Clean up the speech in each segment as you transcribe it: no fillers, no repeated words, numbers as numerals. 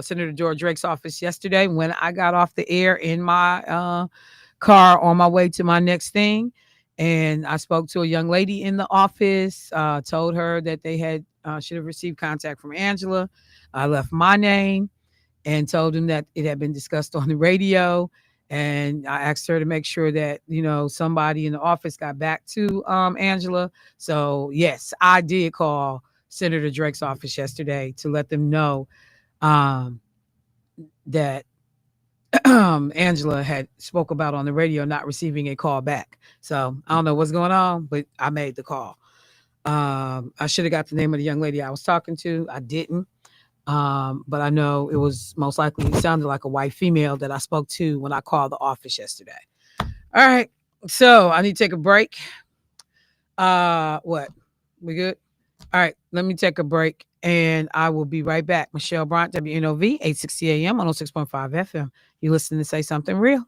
Senator George Drake's office yesterday when I got off the air in my car on my way to my next thing. And I spoke to a young lady in the office, told her that they had should have received contact from Angela. I left my name and told him that it had been discussed on the radio. And I asked her to make sure that, somebody in the office got back to Angela. So, yes, I did call Senator Drake's office yesterday to let them know um, that Angela had spoke about on the radio not receiving a call back. So I don't know what's going on, but I made the call. I should have got the name of the young lady I was talking to. I didn't. But I know it was most likely it sounded like a white female that I spoke to when I called the office yesterday. All right. So I need to take a break. What? We good? All right, let me take a break and I will be right back. Michelle Bryant, WNOV, 860 AM on 6.5 FM. You listen to Say Something Real.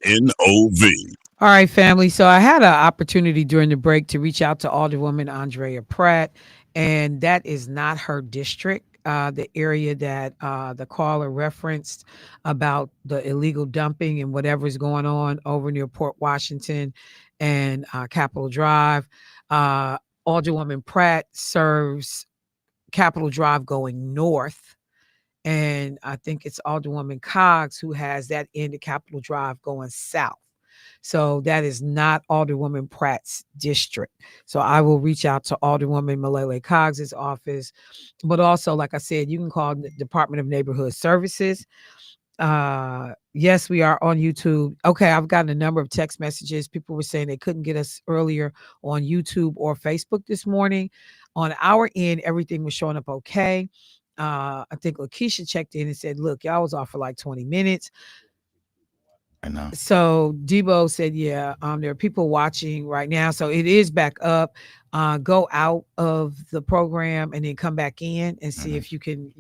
KNOV. All right, family. So I had an opportunity during the break to reach out to Alderwoman Andrea Pratt, and that is not her district. The area that the caller referenced about the illegal dumping and whatever is going on over near Port Washington and Capitol Drive. Alderwoman Pratt serves Capitol Drive going north, and I think it's Alderwoman Coggs who has that end of Capitol Drive going south. So that is not Alderwoman Pratt's district. So I will reach out to Alderwoman Malele Coggs's office, but also, like I said, you can call the Department of Neighborhood Services. Yes, we are on YouTube. Okay, I've gotten a number of text messages. People were saying they couldn't get us earlier on YouTube or Facebook this morning. On our end, everything was showing up okay. I think Lakeisha checked in and said, look, y'all was off for like 20 minutes. I know. So Debo said, yeah, there are people watching right now. So it is back up. Go out of the program and then come back in and see if you can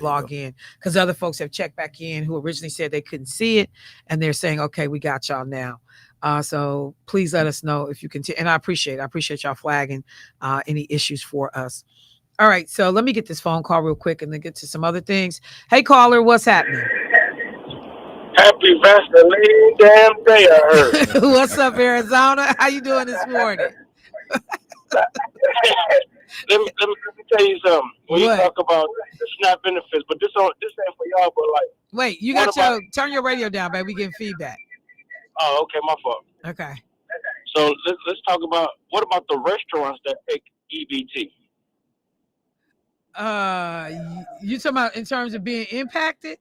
log in, because other folks have checked back in who originally said they couldn't see it, and they're saying, okay, we got y'all now. So please let us know if you can. And I appreciate y'all flagging any issues for us. All right, so let me get this phone call real quick and then get to some other things. Hey, caller, what's happening? Happy Vaseline damn day, I heard. What's up, Arizona? How you doing this morning? let me tell you something. When you What? talk about the SNAP benefits, but this ain't for y'all, but like, Wait, you what got about? turn your radio down, baby. We getting feedback. Oh, okay, my fault. Okay. So let's talk about what about the restaurants that take EBT? You talking about in terms of being impacted?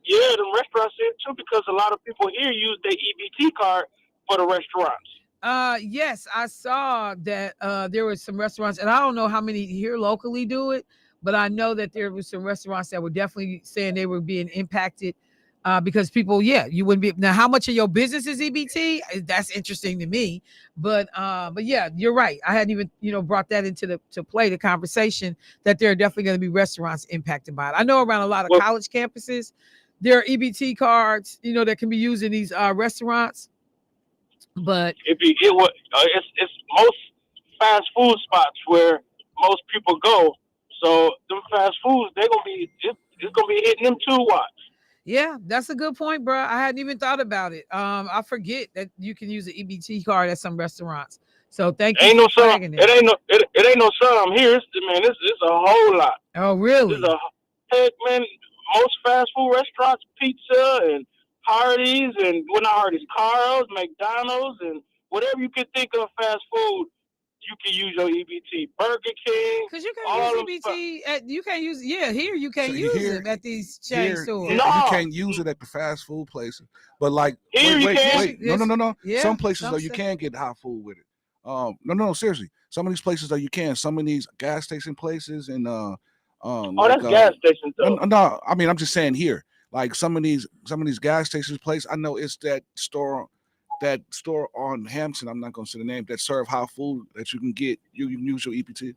Yeah, the restaurants in too, because a lot of people here use their EBT card for the restaurants. Yes, I saw that there were some restaurants, and I don't know how many here locally do it, but I know that there were some restaurants that were definitely saying they were being impacted because people, yeah, you wouldn't be now. How much of your business is EBT? That's interesting to me, but yeah, you're right. I hadn't even brought that into the to play the conversation that there are definitely going to be restaurants impacted by it. I know around a lot of Well, college campuses, there are EBT cards, that can be used in these restaurants, but it's most fast food spots where most people go. So them fast foods, it's gonna be hitting them too. Watch. yeah, that's a good point, bro. I hadn't even thought about it. I forget that you can use an EBT card at some restaurants. So thank you Ain't for no sun. flagging that. It ain't no sun. I'm here. It's a whole lot. Oh, There's really? a heck, man. Most fast food restaurants, pizza and Hardee's and not Hardee's, Carl's, McDonald's, and whatever you can think of fast food, you can use your EBT. Burger King, Because you can't use all them stuff. EBT you can't use, yeah, here you So can't you use here, them at these chain here, stores. yeah, you No, can't use it at the fast food places. But like, here you can. Yes, wait, no, no, yes, no, no. yeah, Some places some though you say. can get hot food with it. No, seriously. Some of these places though you can. Some of these gas station places and Oh, like that's gas station no, though. no. I mean, I'm just saying here. Like some of these gas stations place. I know it's that store on Hampton. I'm not gonna say the name that serve hot food that you can get. You can use your EPT.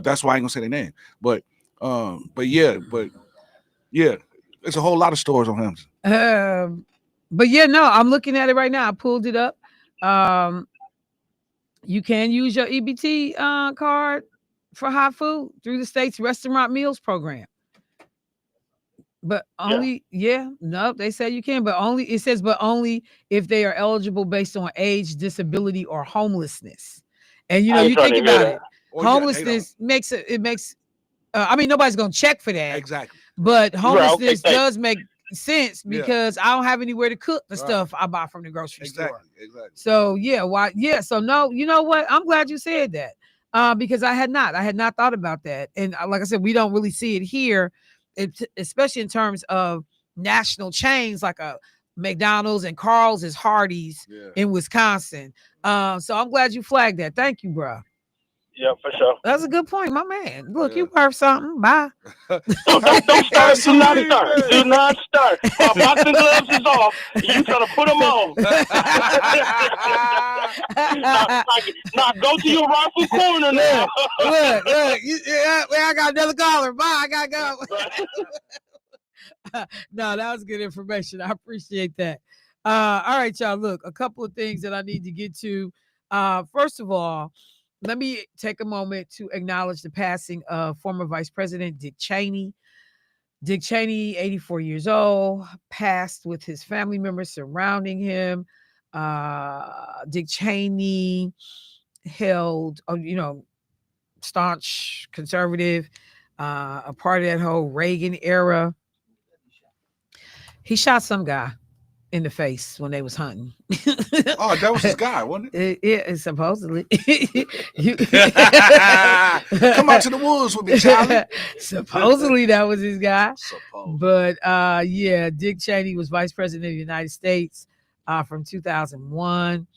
That's why I ain't gonna say the name. But yeah, it's a whole lot of stores on Hampton. But yeah, no, I'm looking at it right now. I pulled it up. Um, you can use your EBT card for hot food through the state's restaurant meals program. But Yeah, only, yeah, no, they say you can, but only, it says, but only if they are eligible based on age, disability, or homelessness. And I ain't you trying think to hear about that. it, Oh yeah, they don't homelessness makes, I mean, nobody's going to check for that, exactly. but Right? Okay, homelessness thanks. does make sense Yeah, because I don't have anywhere to cook the right. stuff I buy from the grocery store. Exactly. So yeah, why? Yeah, so no, you know what? I'm glad you said that because I had not thought about that, and like I said, we don't really see it here, especially in terms of national chains like a McDonald's and Carl's is Hardee's Yeah. in Wisconsin. So I'm glad you flagged that. Thank you, bro. Yeah, for sure. That's a good point, my man. Look, Yeah. you worth something. Bye. Don't start. Do not Vaseline, start. Do man. not start. My boxing gloves is off. And you trying to put them on? Now go to your rightful corner now. look. Yeah, I got another caller. Bye. I gotta go. No, that was good information. I appreciate that. All right, y'all. Look, a couple of things that I need to get to. First of all, let me take a moment to acknowledge the passing of former Vice President Dick Cheney. Dick Cheney, 84 years old, passed with his family members surrounding him. Dick Cheney held, staunch conservative, a part of that whole Reagan era. He shot some guy in the face when they was hunting. Oh, that was his guy, wasn't It supposedly. You- it? Come out to the woods with me, Charlie. supposedly that was his guy. Suppose. But yeah, Dick Cheney was vice president of the United States from 2001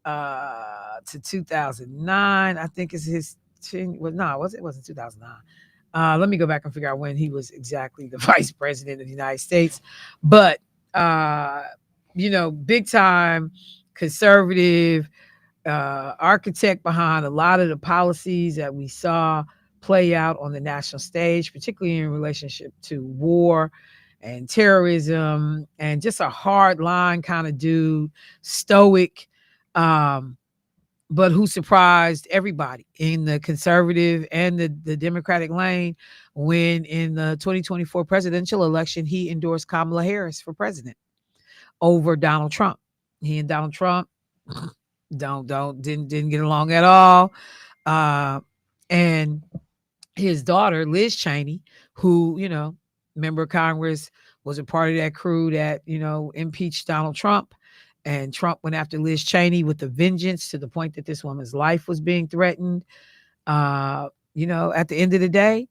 to 2009. I think it's his 10. Well, no, it wasn't 2009. Let me go back and figure out when he was exactly the vice president of the United States. But uh, big time conservative architect behind a lot of the policies that we saw play out on the national stage, particularly in relationship to war and terrorism, and just a hard line kind of dude, stoic, um, but who surprised everybody in the conservative and the Democratic lane when in the 2024 presidential election, he endorsed Kamala Harris for president over Donald Trump. He and Donald Trump didn't get along at all. Uh, and his daughter, Liz Cheney, who, member of Congress, was a part of that crew that, impeached Donald Trump. And Trump went after Liz Cheney with a vengeance to the point that this woman's life was being threatened. At the end of the day,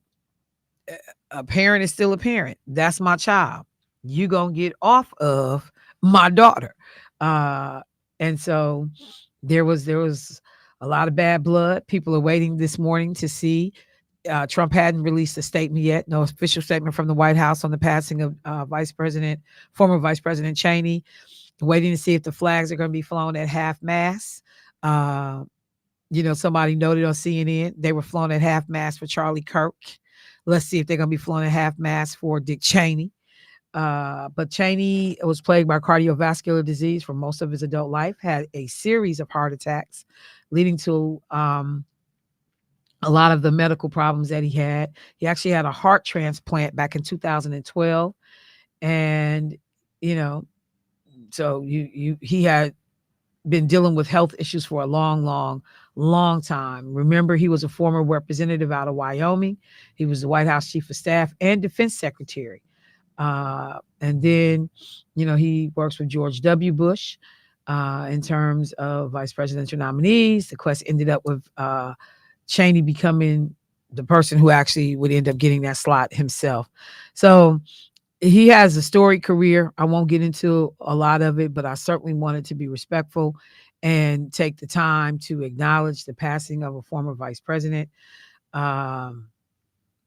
a parent is still a parent. That's my child. You gonna get off of my daughter. Uh, and so there was a lot of bad blood. People are waiting this morning to see. Trump hadn't released a statement yet, no official statement from the White House on the passing of former Vice President Cheney. Waiting to see if the flags are going to be flown at half mast. Uh, somebody noted on CNN they were flown at half mast for Charlie Kirk. Let's see if they're going to be flown at half mast for Dick Cheney. But Cheney was plagued by cardiovascular disease for most of his adult life, had a series of heart attacks, leading to a lot of the medical problems that he had. He actually had a heart transplant back in 2012. And, you know, so he had been dealing with health issues for a long, long, long time. Remember, he was a former representative out of Wyoming. He was the White House chief of staff and defense secretary. And then, he works with George W. Bush in terms of vice presidential nominees. The quest ended up with Cheney becoming the person who actually would end up getting that slot himself. So he has a storied career. I won't get into a lot of it, but I certainly wanted to be respectful and take the time to acknowledge the passing of a former vice president. Um,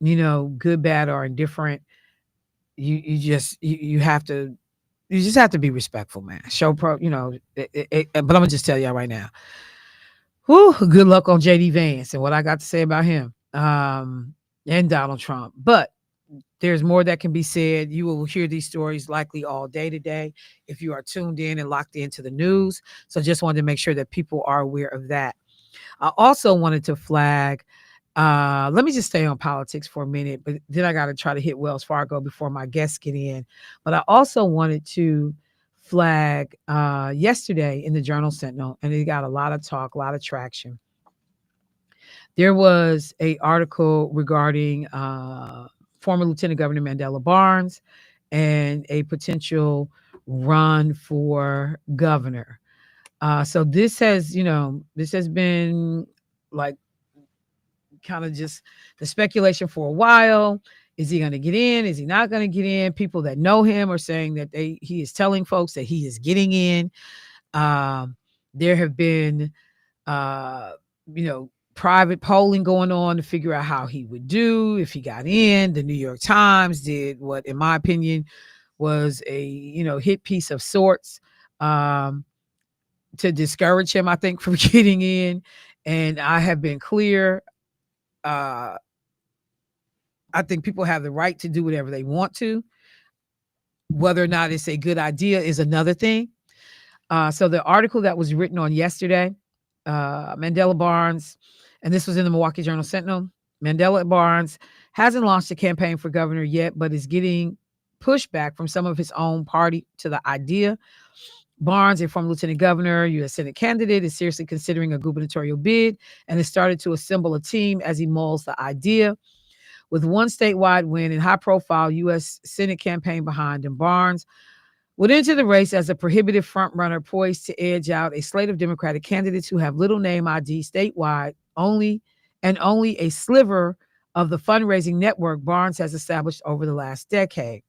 good, bad, or indifferent. You have to just have to be respectful, man. Show but I'm gonna just tell y'all right now. Whew, good luck on JD Vance and what I got to say about him. And Donald Trump. But there's more that can be said. You will hear these stories likely all day today if you are tuned in and locked into the news. So just wanted to make sure that people are aware of that. I also wanted to flag, let me just stay on politics for a minute, but then I got to try to hit Wells Fargo before my guests get in. But I also wanted to flag yesterday in the Journal Sentinel, and it got a lot of talk, a lot of traction. There was a article regarding former Lieutenant Governor Mandela Barnes and a potential run for governor. So this has been like kind of just the speculation for a while. Is he going to get in? Is he not going to get in? People that know him are saying that he is telling folks that he is getting in. There have been, private polling going on to figure out how he would do if he got in. The New York Times did what, in my opinion, was a hit piece of sorts to discourage him, I think, from getting in. And I have been clear. I think people have the right to do whatever they want to. Whether or not it's a good idea is another thing. So the article that was written on yesterday, Mandela Barnes, and this was in the Milwaukee Journal Sentinel. Mandela Barnes hasn't launched a campaign for governor yet, but is getting pushback from some of his own party to the idea. Barnes, a former lieutenant governor, U.S. Senate candidate, is seriously considering a gubernatorial bid and has started to assemble a team as he mulls the idea. With one statewide win and high-profile U.S. Senate campaign behind him, Barnes would enter the race as a prohibitive frontrunner poised to edge out a slate of Democratic candidates who have little name ID statewide, only a sliver of the fundraising network Barnes has established over the last decade.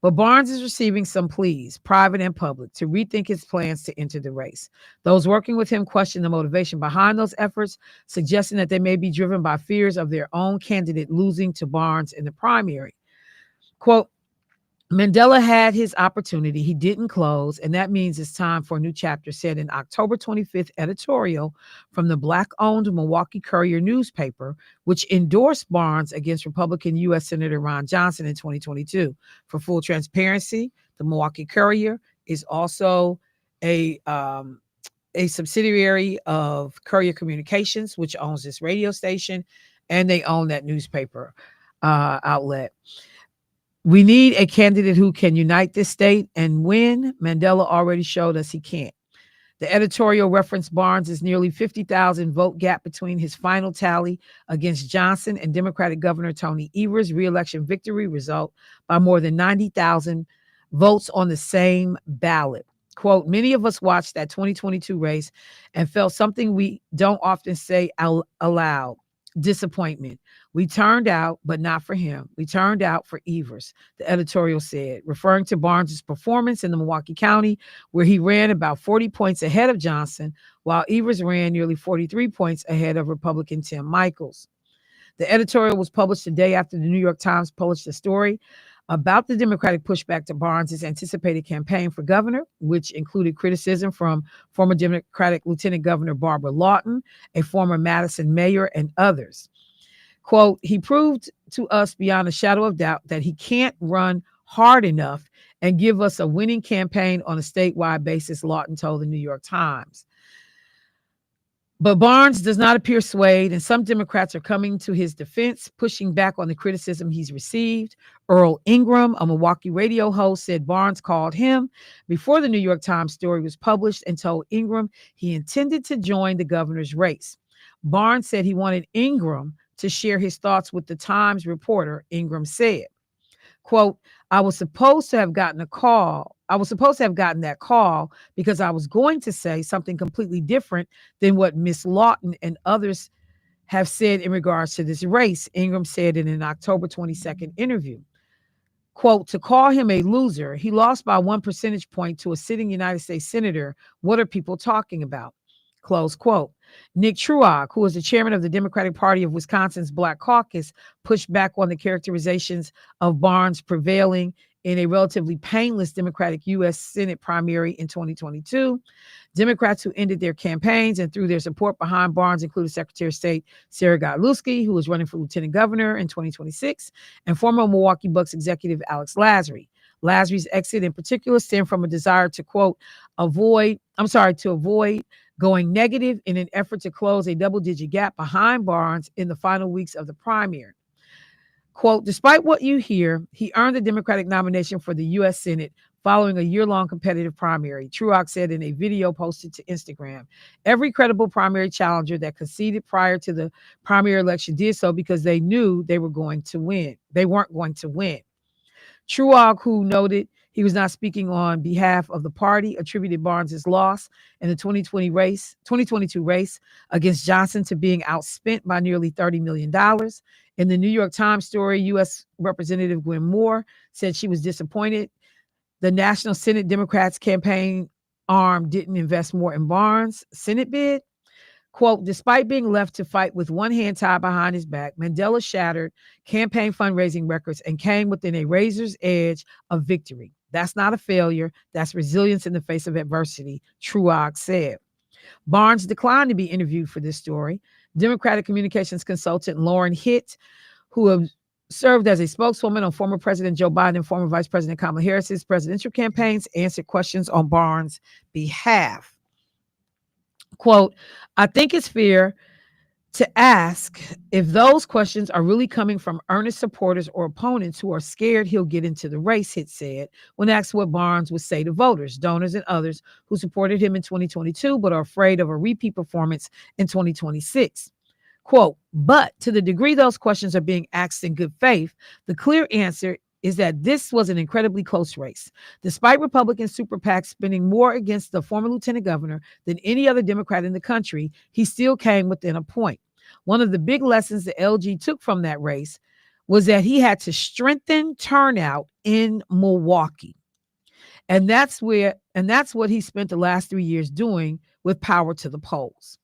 But Barnes is receiving some pleas, private and public, to rethink his plans to enter the race. Those working with him question the motivation behind those efforts, suggesting that they may be driven by fears of their own candidate losing to Barnes in the primary. Quote, Mandela had his opportunity. He didn't close, and that means it's time for a new chapter, said an October 25th editorial from the Black-owned Milwaukee Courier newspaper, which endorsed Barnes against Republican U.S. Senator Ron Johnson in 2022. For full transparency, the Milwaukee Courier is also a subsidiary of Courier Communications, which owns this radio station, and they own that newspaper outlet. We need a candidate who can unite this state and win. Mandela already showed us he can't. The editorial referenced Barnes' nearly 50,000 vote gap between his final tally against Johnson and Democratic Governor Tony Evers' reelection victory result by more than 90,000 votes on the same ballot. Quote, many of us watched that 2022 race and felt something we don't often say aloud. Disappointment. We turned out, but not for him. We turned out for Evers, the editorial said, referring to Barnes' performance in the Milwaukee County, where he ran about 40 points ahead of Johnson, while Evers ran nearly 43 points ahead of Republican Tim Michels. The editorial was published the day after the New York Times published a story about the Democratic pushback to Barnes' anticipated campaign for governor, which included criticism from former Democratic Lieutenant Governor Barbara Lawton, a former Madison mayor, and others. Quote, he proved to us beyond a shadow of doubt that he can't run hard enough and give us a winning campaign on a statewide basis, Lawton told the New York Times. But Barnes does not appear swayed, and some Democrats are coming to his defense, pushing back on the criticism he's received. Earl Ingram, a Milwaukee radio host, said Barnes called him before the New York Times story was published and told Ingram he intended to join the governor's race. Barnes said he wanted Ingram to share his thoughts with the Times reporter. Ingram said, quote, I was supposed to have gotten that call because I was going to say something completely different than what Miss Lawton and others have said in regards to this race, Ingram said in an October 22nd interview. Quote, to call him a loser, he lost by 1 percentage point to a sitting United States senator. What are people talking about? Close quote. Nick Truog, who is the chairman of the Democratic Party of Wisconsin's Black Caucus, pushed back on the characterizations of Barnes prevailing in a relatively painless Democratic U.S. Senate primary in 2022. Democrats who ended their campaigns and threw their support behind Barnes included Secretary of State Sarah Godlewski, who is running for lieutenant governor in 2026, and former Milwaukee Bucks executive Alex Lasry. Lasry's exit in particular stemmed from a desire to, quote, avoid going negative in an effort to close a double-digit gap behind Barnes in the final weeks of the primary. Quote, despite what you hear, he earned the Democratic nomination for the U.S. Senate following a year-long competitive primary, Truog said in a video posted to Instagram. Every credible primary challenger that conceded prior to the primary election did so because they knew they were going to win. They weren't going to win. Truog, who noted he was not speaking on behalf of the party, attributed Barnes' loss in the 2022 race against Johnson to being outspent by nearly $30 million. In the New York Times story, U.S. Representative Gwen Moore said she was disappointed the National Senate Democrats campaign arm didn't invest more in Barnes' Senate bid. Quote, despite being left to fight with one hand tied behind his back, Mandela shattered campaign fundraising records and came within a razor's edge of victory. That's not a failure. That's resilience in the face of adversity, Truog said. Barnes declined to be interviewed for this story. Democratic communications consultant Lauren Hitt, who served as a spokeswoman on former President Joe Biden and former Vice President Kamala Harris's presidential campaigns, answered questions on Barnes' behalf. Quote, I think it's fair to ask if those questions are really coming from earnest supporters or opponents who are scared he'll get into the race, Hitt said, when asked what Barnes would say to voters, donors, and others who supported him in 2022 but are afraid of a repeat performance in 2026. Quote, but to the degree those questions are being asked in good faith, the clear answer is that this was an incredibly close race. Despite Republican super PACs spending more against the former lieutenant governor than any other Democrat in the country, he still came within a point. One of the big lessons the LG took from that race was that he had to strengthen turnout in Milwaukee. And that's what he spent the last 3 years doing with power to the polls.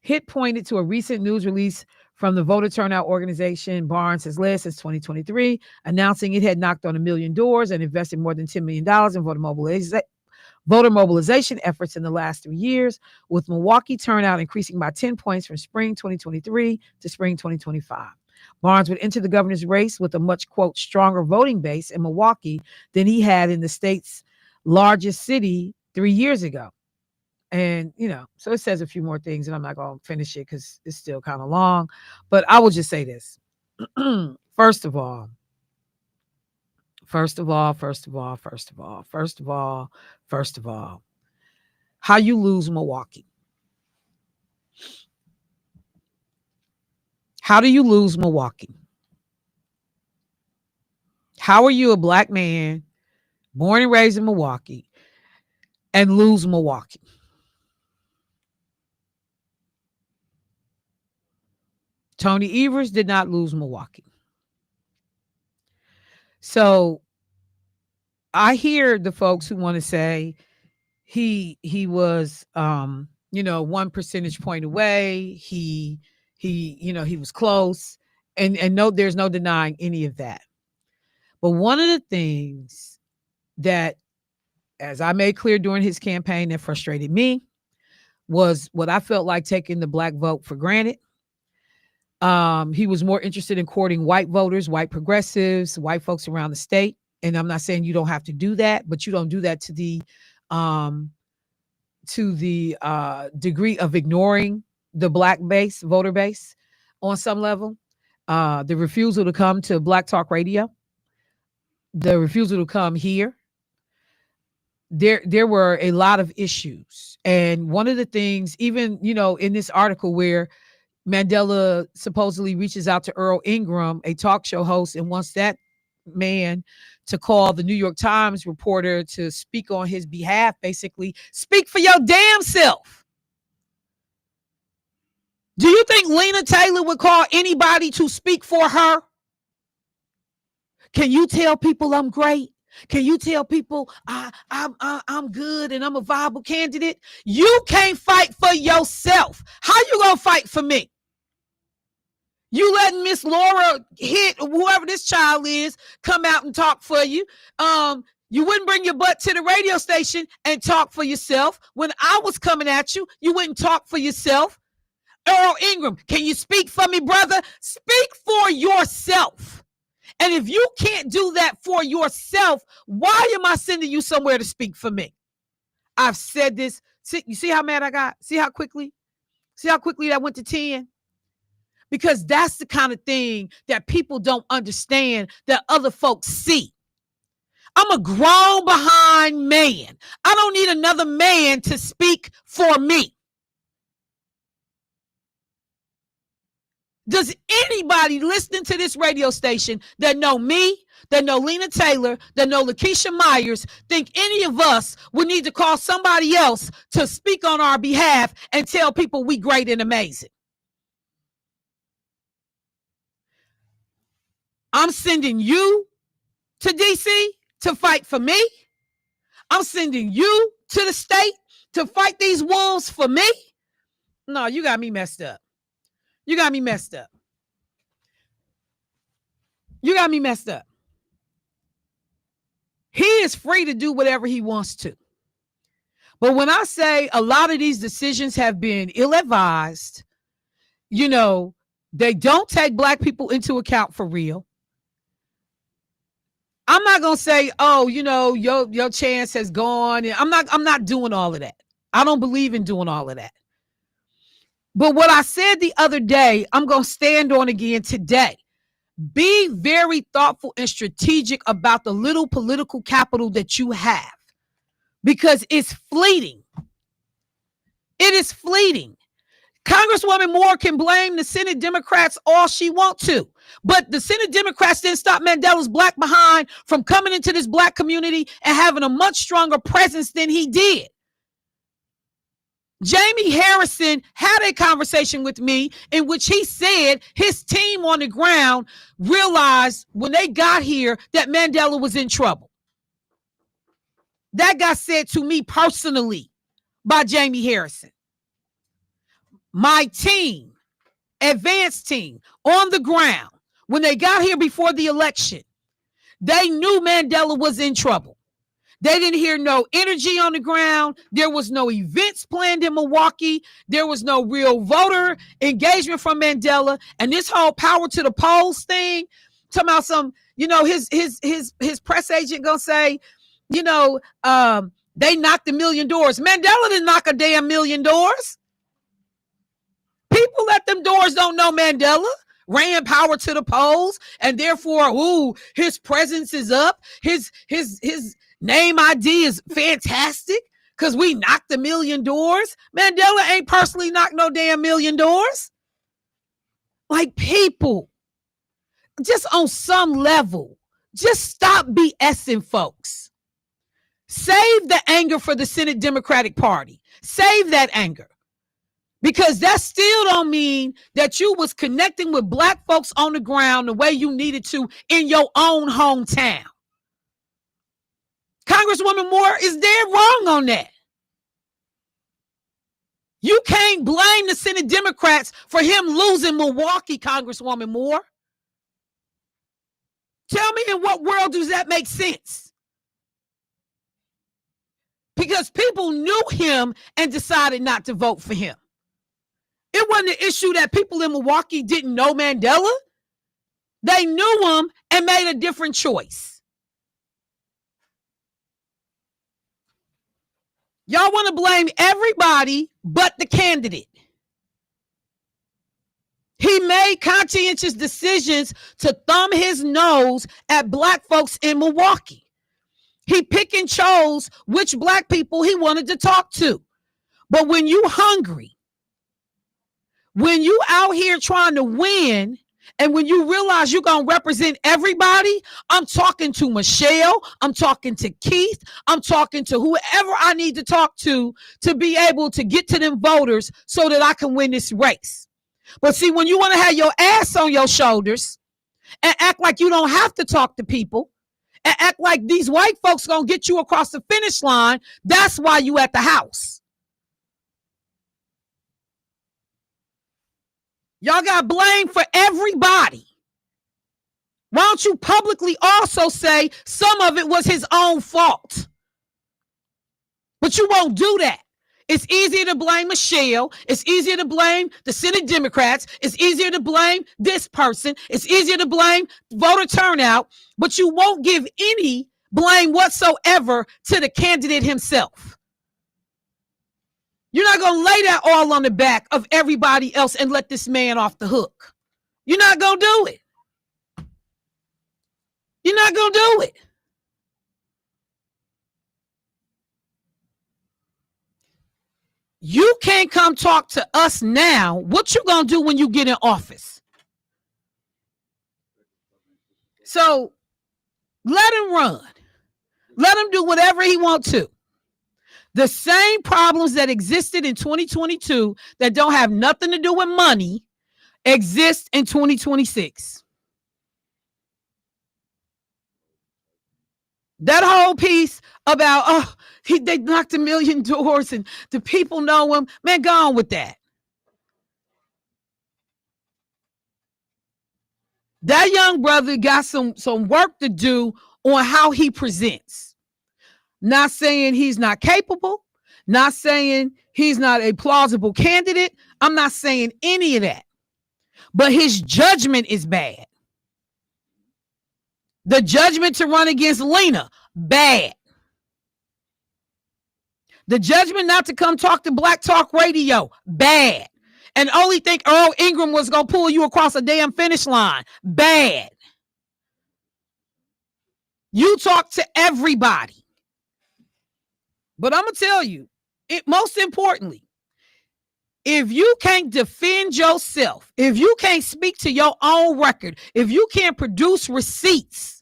Hitt pointed to a recent news release from the voter turnout organization Barnes has led since 2023, announcing it had knocked on 1 million doors and invested more than $10 million in voter mobilization efforts in the last 3 years, with Milwaukee turnout increasing by 10 points from spring 2023 to spring 2025. Barnes would enter the governor's race with a much, quote, stronger voting base in Milwaukee than he had in the state's largest city 3 years ago. And, so it says a few more things, and I'm not going to finish it because it's still kind of long. But I will just say this. First of all, how you lose Milwaukee? How do you lose Milwaukee? How are you a black man born and raised in Milwaukee and lose Milwaukee? Tony Evers did not lose Milwaukee. So I hear the folks who want to say he was 1 percentage point away. He was close. And no, there's no denying any of that. But one of the things that, as I made clear during his campaign, that frustrated me was what I felt like taking the black vote for granted. He was more interested in courting white voters, white progressives, white folks around the state. And I'm not saying you don't have to do that, but you don't do that to the degree of ignoring the black base, voter base on some level. The refusal to come to Black Talk Radio, the refusal to come here. There were a lot of issues. And one of the things, even, in this article where Mandela supposedly reaches out to Earl Ingram, a talk show host, and wants that man to call the New York Times reporter to speak on his behalf, basically, speak for your damn self. Do you think Lena Taylor would call anybody to speak for her? Can you tell people I'm great? Can you tell people I'm good and I'm a viable candidate? You can't fight for yourself. How you gonna fight for me? You letting Miss Laura Hitt, whoever this child is, come out and talk for you. You wouldn't bring your butt to the radio station and talk for yourself. When I was coming at you, you wouldn't talk for yourself. Earl Ingram, can you speak for me, brother? Speak for yourself. And if you can't do that for yourself, why am I sending you somewhere to speak for me? I've said this. You see how mad I got? See how quickly that went to 10? Because that's the kind of thing that people don't understand that other folks see. I'm a grown behind man. I don't need another man to speak for me. Does anybody listening to this radio station that know me, that know Lena Taylor, that know Lakeisha Myers, think any of us would need to call somebody else to speak on our behalf and tell people we great and amazing? I'm sending you to DC to fight for me. I'm sending you to the state to fight these wolves for me. No, you got me messed up. You got me messed up. You got me messed up. He is free to do whatever he wants to. But when I say a lot of these decisions have been ill-advised, they don't take black people into account for real. I'm not gonna say, oh, your chance has gone. And I'm not doing all of that. I don't believe in doing all of that. But what I said the other day, I'm gonna stand on again today. Be very thoughtful and strategic about the little political capital that you have, because it's fleeting. It is fleeting. Congresswoman Moore can blame the Senate Democrats all she wants to, but the Senate Democrats didn't stop Mandela's black behind from coming into this black community and having a much stronger presence than he did. Jamie Harrison had a conversation with me in which he said his team on the ground realized when they got here that Mandela was in trouble. That got said to me personally by Jamie Harrison. My team, advanced team on the ground, when they got here before the election, they knew Mandela was in trouble. They didn't hear no energy on the ground. There was no events planned in Milwaukee. There was no real voter engagement from Mandela. And this whole power to the polls thing, talking about some, his press agent gonna say, they knocked 1 million doors. Mandela didn't knock a damn 1 million doors. People at them doors don't know Mandela ran power to the polls, and therefore, his presence is up. His name ID is fantastic because we knocked 1 million doors. Mandela ain't personally knocked no damn 1 million doors. Like, people, just on some level, just stop BSing folks. Save the anger for the Senate Democratic Party. Save that anger. Because that still don't mean that you was connecting with black folks on the ground the way you needed to in your own hometown. Congresswoman Moore is dead wrong on that. You can't blame the Senate Democrats for him losing Milwaukee, Congresswoman Moore. Tell me, in what world does that make sense? Because people knew him and decided not to vote for him. It wasn't an issue that people in Milwaukee didn't know Mandela. They knew him and made a different choice. Y'all want to blame everybody but the candidate. He made conscientious decisions to thumb his nose at black folks in Milwaukee. He picked and chose which black people he wanted to talk to. But when you hungry, when you out here trying to win, and when you realize you're going to represent everybody, I'm talking to Michelle, I'm talking to Keith, I'm talking to whoever I need to talk to be able to get to them voters so that I can win this race. But see, when you want to have your ass on your shoulders and act like you don't have to talk to people and act like these white folks going to get you across the finish line, that's why you at the house. Y'all got blamed for everybody. Why don't you publicly also say some of it was his own fault? But you won't do that. It's easier to blame Michelle. It's easier to blame the Senate Democrats. It's easier to blame this person. It's easier to blame voter turnout. But you won't give any blame whatsoever to the candidate himself. You're not going to lay that all on the back of everybody else and let this man off the hook. You're not going to do it. You're not going to do it. You can't come talk to us now. What you going to do when you get in office? So let him run. Let him do whatever he wants to. The same problems that existed in 2022 that don't have nothing to do with money exist in 2026. That whole piece about, they knocked 1 million doors and the people know him, man, go on with that. That young brother got some work to do on how he presents. Not saying he's not capable, not saying he's not a plausible candidate. I'm not saying any of that. But his judgment is bad. The judgment to run against Lena, bad. The judgment not to come talk to Black Talk Radio, bad. And only think Earl Ingram was going to pull you across a damn finish line, bad. You talk to everybody. But I'm going to tell you, most importantly, if you can't defend yourself, if you can't speak to your own record, if you can't produce receipts,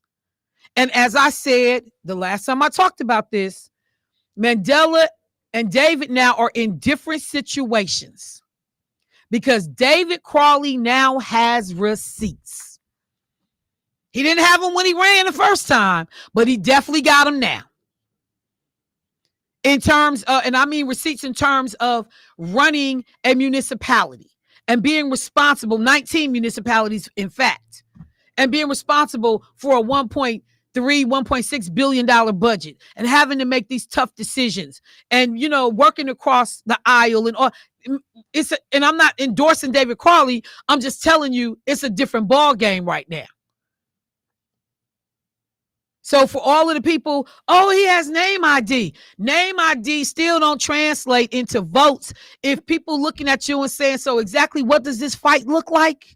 and as I said the last time I talked about this, Mandela and David now are in different situations because David Crawley now has receipts. He didn't have them when he ran the first time, but he definitely got them now. In terms of, and I mean receipts in terms of running a municipality and being responsible, 19 municipalities, in fact, and being responsible for a $1.6 billion budget and having to make these tough decisions and, you know, working across the aisle and all. And I'm not endorsing David Crawley. I'm just telling you it's a different ball game right now. So for all of the people, oh, he has name ID. Name ID still don't translate into votes if people looking at you and saying, so exactly what does this fight look like?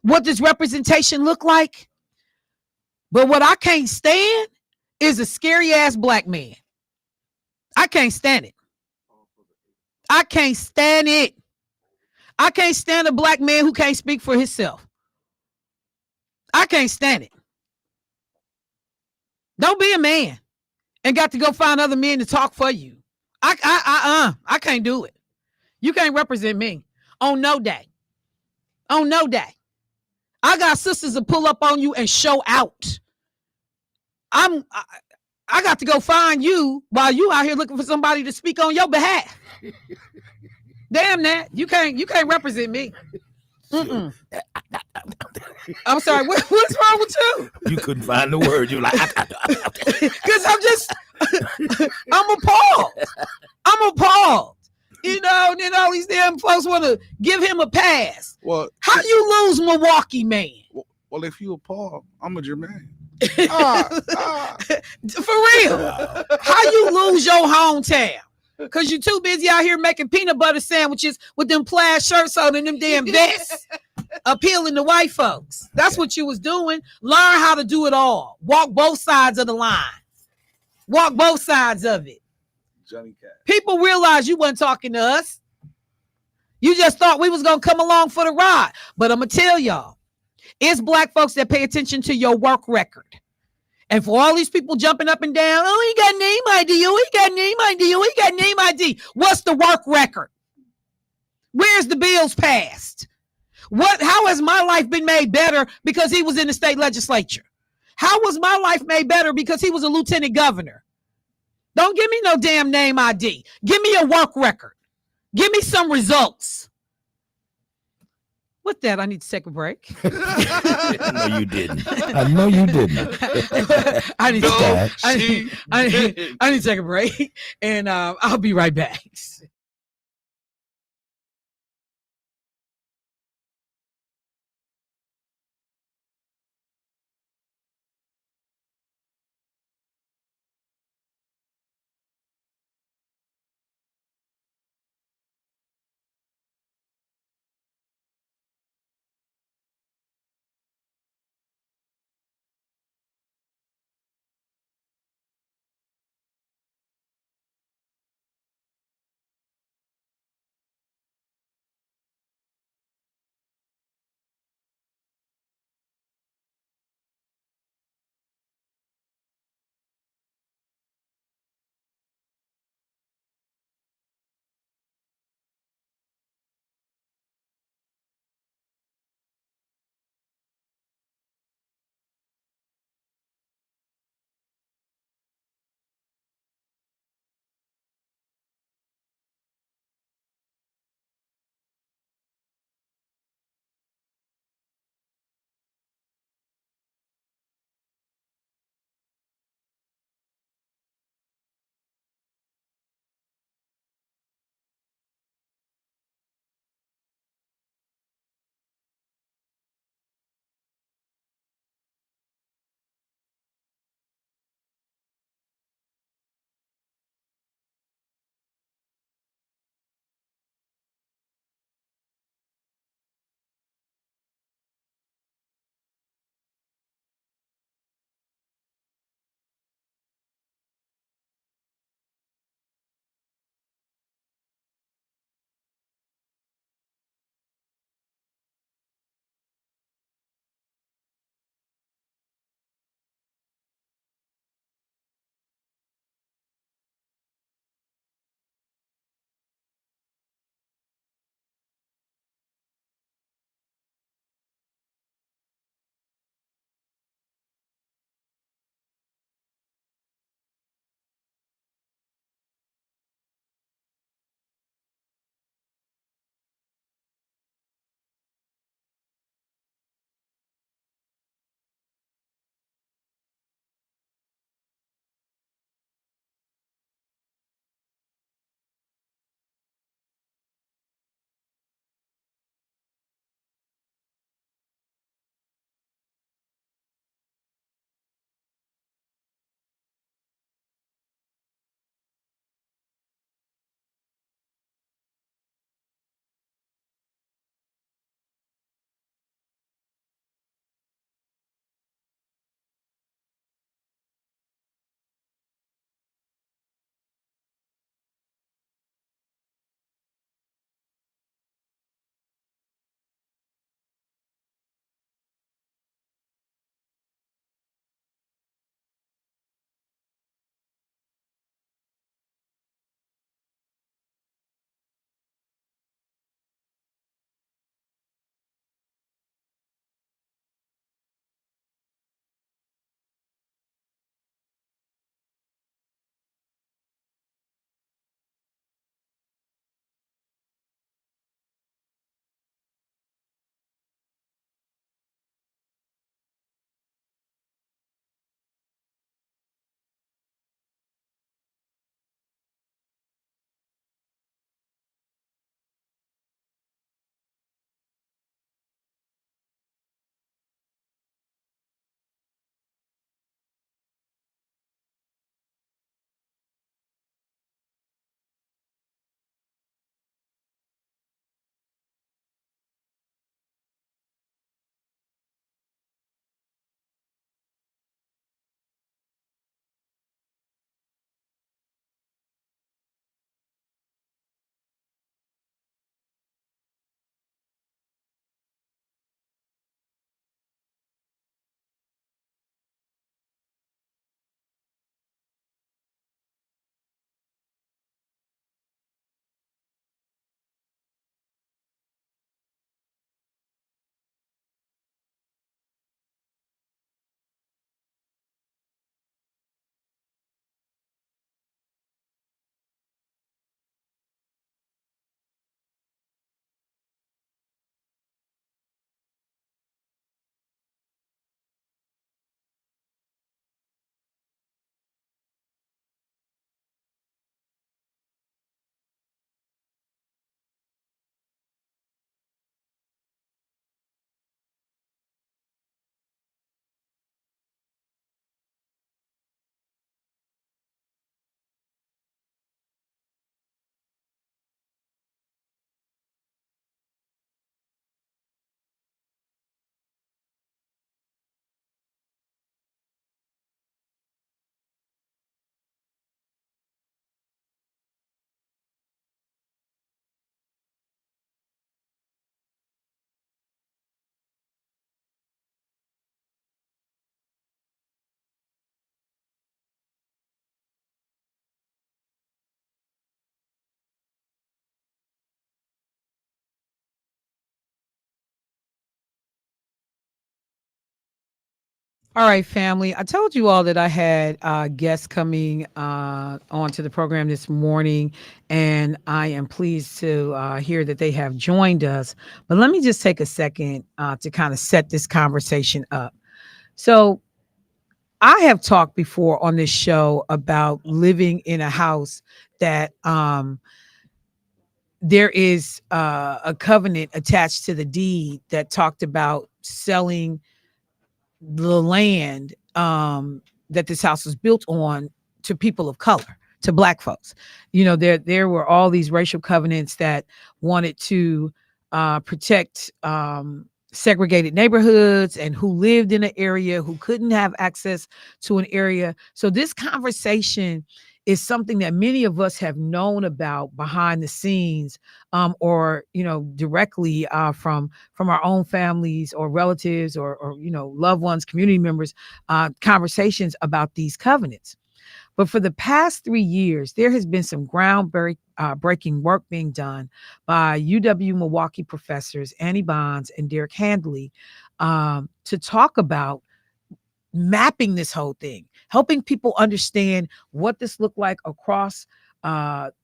What does representation look like? But what I can't stand is a scary ass black man. I can't stand it. I can't stand it. I can't stand a black man who can't speak for himself. I can't stand it. Don't be a man and got to go find other men to talk for you. I can't do it. You can't represent me on no day. On no day. I got sisters to pull up on you and show out. I got to go find you while you out here looking for somebody to speak on your behalf. Damn that. You can't represent me. Mm-mm. I'm sorry. What's wrong with you? You couldn't find the word. You're like, because I'm appalled. I'm appalled. You know, and then all these damn folks want to give him a pass. Well, how you lose Milwaukee, man? Well, if you appalled, I'm a Jermaine. For real. How you lose your hometown? Because you too busy out here making peanut butter sandwiches with them plaid shirts on and them damn vests, appealing to white folks. That's what you was doing. Learn how to do it all. Walk both sides of the line. Walk both sides of it. Johnny Cash. People realize you wasn't talking to us. You just thought we was going to come along for the ride. But I'm going to tell y'all, it's black folks that pay attention to your work record. And for all these people jumping up and down, oh, he got name ID, oh, he got name ID, oh, he got name ID. What's the work record? Where's the bills passed? How has my life been made better because he was in the state legislature? How was my life made better because he was a lieutenant governor? Don't give me no damn name ID. Give me a work record. Give me some results. With that, I need to take a break. No, you didn't. I know you didn't. I need to take a break, and I'll be right back. All right, family. I told you all that I had guests coming onto the program this morning, and I am pleased to hear that they have joined us. But let me just take a second to kind of set this conversation up. So, I have talked before on this show about living in a house that there is a covenant attached to the deed that talked about selling the land that this house was built on to people of color, to black folks. You know, there were all these racial covenants that wanted to protect segregated neighborhoods and who lived in an area, who couldn't have access to an area. So this conversation is something that many of us have known about behind the scenes, or directly from our own families or relatives, or loved ones, community members, conversations about these covenants. But for the past 3 years, there has been some breaking work being done by UW Milwaukee professors Annie Bonds and Derek Handley, to talk about mapping this whole thing, helping people understand what this looked like across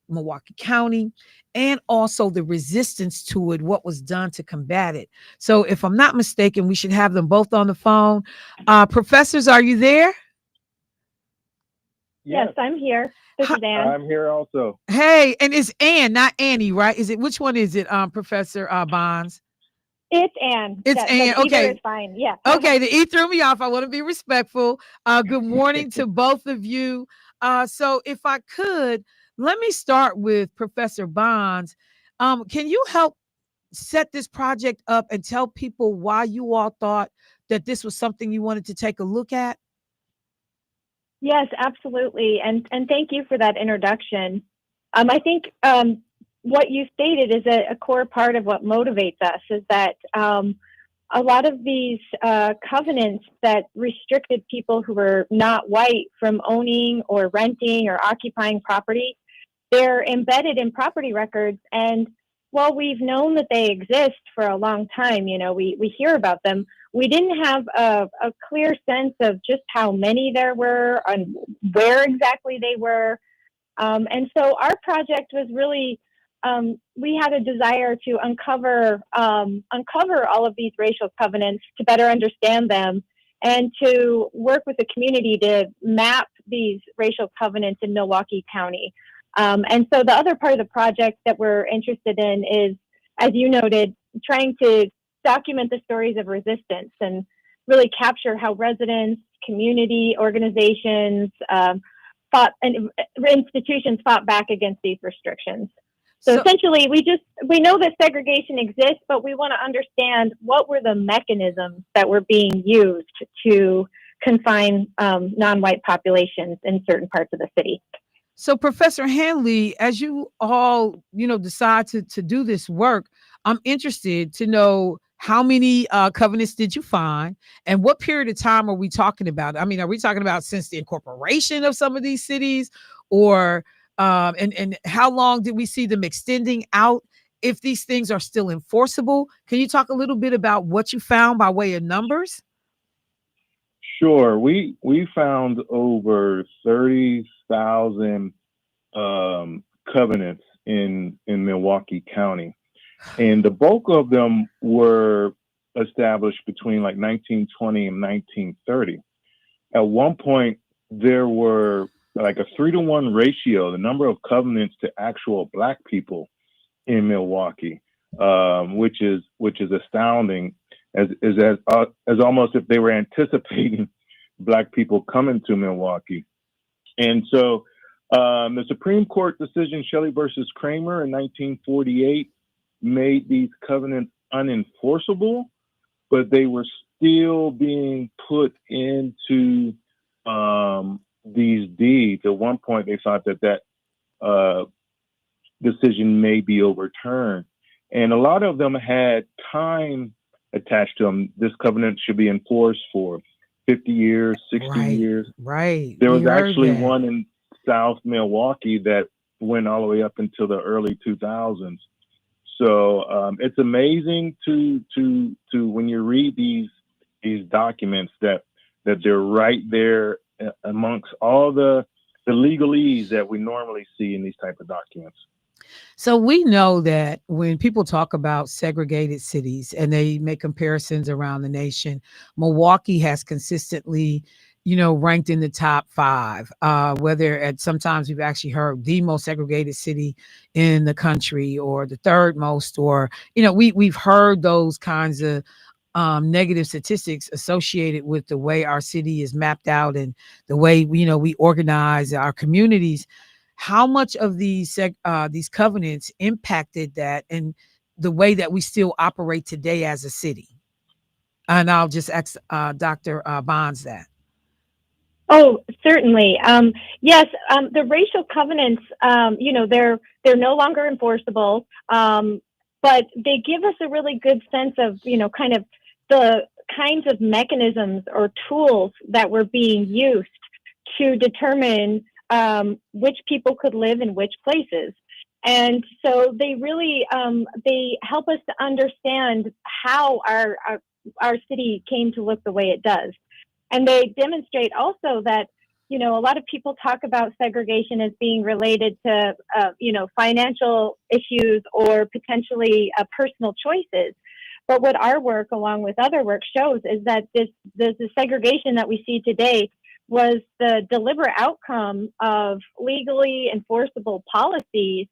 Milwaukee County, and also the resistance to it, what was done to combat it. So, if I'm not mistaken, we should have them both on the phone. Professors, are you there? Yes, I'm here. This is Ann. I'm here also. Hey, and it's Ann, not Annie, right? Is it, which one is it, Professor Bonds? It's Ann. It's Ann. Either Okay. is fine. Yeah. Okay, the E threw me off. I want to be respectful. Good morning to both of you. So if I could, let me start with Professor Bonds. Can you help set this project up and tell people why you all thought that this was something you wanted to take a look at? Yes, absolutely. And thank you for that introduction. I think what you stated is a core part of what motivates us, is that a lot of these covenants that restricted people who were not white from owning or renting or occupying property, they're embedded in property records. And while we've known that they exist for a long time, we hear about them, we didn't have a clear sense of just how many there were and where exactly they were. And so our project was really, we had a desire to uncover all of these racial covenants, to better understand them, and to work with the community to map these racial covenants in Milwaukee County. And so the other part of the project that we're interested in is, as you noted, trying to document the stories of resistance and really capture how residents, community organizations, fought, and institutions fought back against these restrictions. So essentially, we know that segregation exists, but we want to understand what were the mechanisms that were being used to confine non-white populations in certain parts of the city. So, Professor Handley, as you all, decide to do this work, I'm interested to know how many covenants did you find, and what period of time are we talking about? I mean, are we talking about since the incorporation of some of these cities, or and how long did we see them extending out? If these things are still enforceable, can you talk a little bit about what you found by way of numbers? Sure. We found over 30,000 covenants in Milwaukee County, and the bulk of them were established between like 1920 and 1930. At one point, there were like a 3-to-1 ratio, the number of covenants to actual Black people in Milwaukee, which is astounding, as almost if they were anticipating Black people coming to Milwaukee. And so the Supreme Court decision, Shelley versus Kramer in 1948, made these covenants unenforceable, but they were still being put into these deeds. At one point, they thought that decision may be overturned. And a lot of them had time attached to them. This covenant should be enforced for 50 years, 60 years. Right. There was actually one in South Milwaukee that went all the way up until the early 2000s. So it's amazing to when you read these documents that that they're right there amongst all the legalese that we normally see in these type of documents. So we know that when people talk about segregated cities and they make comparisons around the nation, Milwaukee has consistently, ranked in the top five. Whether at sometimes we've actually heard the most segregated city in the country or the third most, or we've heard those kinds of negative statistics associated with the way our city is mapped out and the way we organize our communities. How much of these covenants impacted that and the way that we still operate today as a city? And I'll just ask Dr. Bonds that. Oh, certainly. Yes, the racial covenants, they're no longer enforceable, but they give us a really good sense of, kind of the kinds of mechanisms or tools that were being used to determine which people could live in which places. And so they really, they help us to understand how our city came to look the way it does. And they demonstrate also that, a lot of people talk about segregation as being related to, financial issues or potentially personal choices. But what our work, along with other work, shows is that the segregation that we see today was the deliberate outcome of legally enforceable policies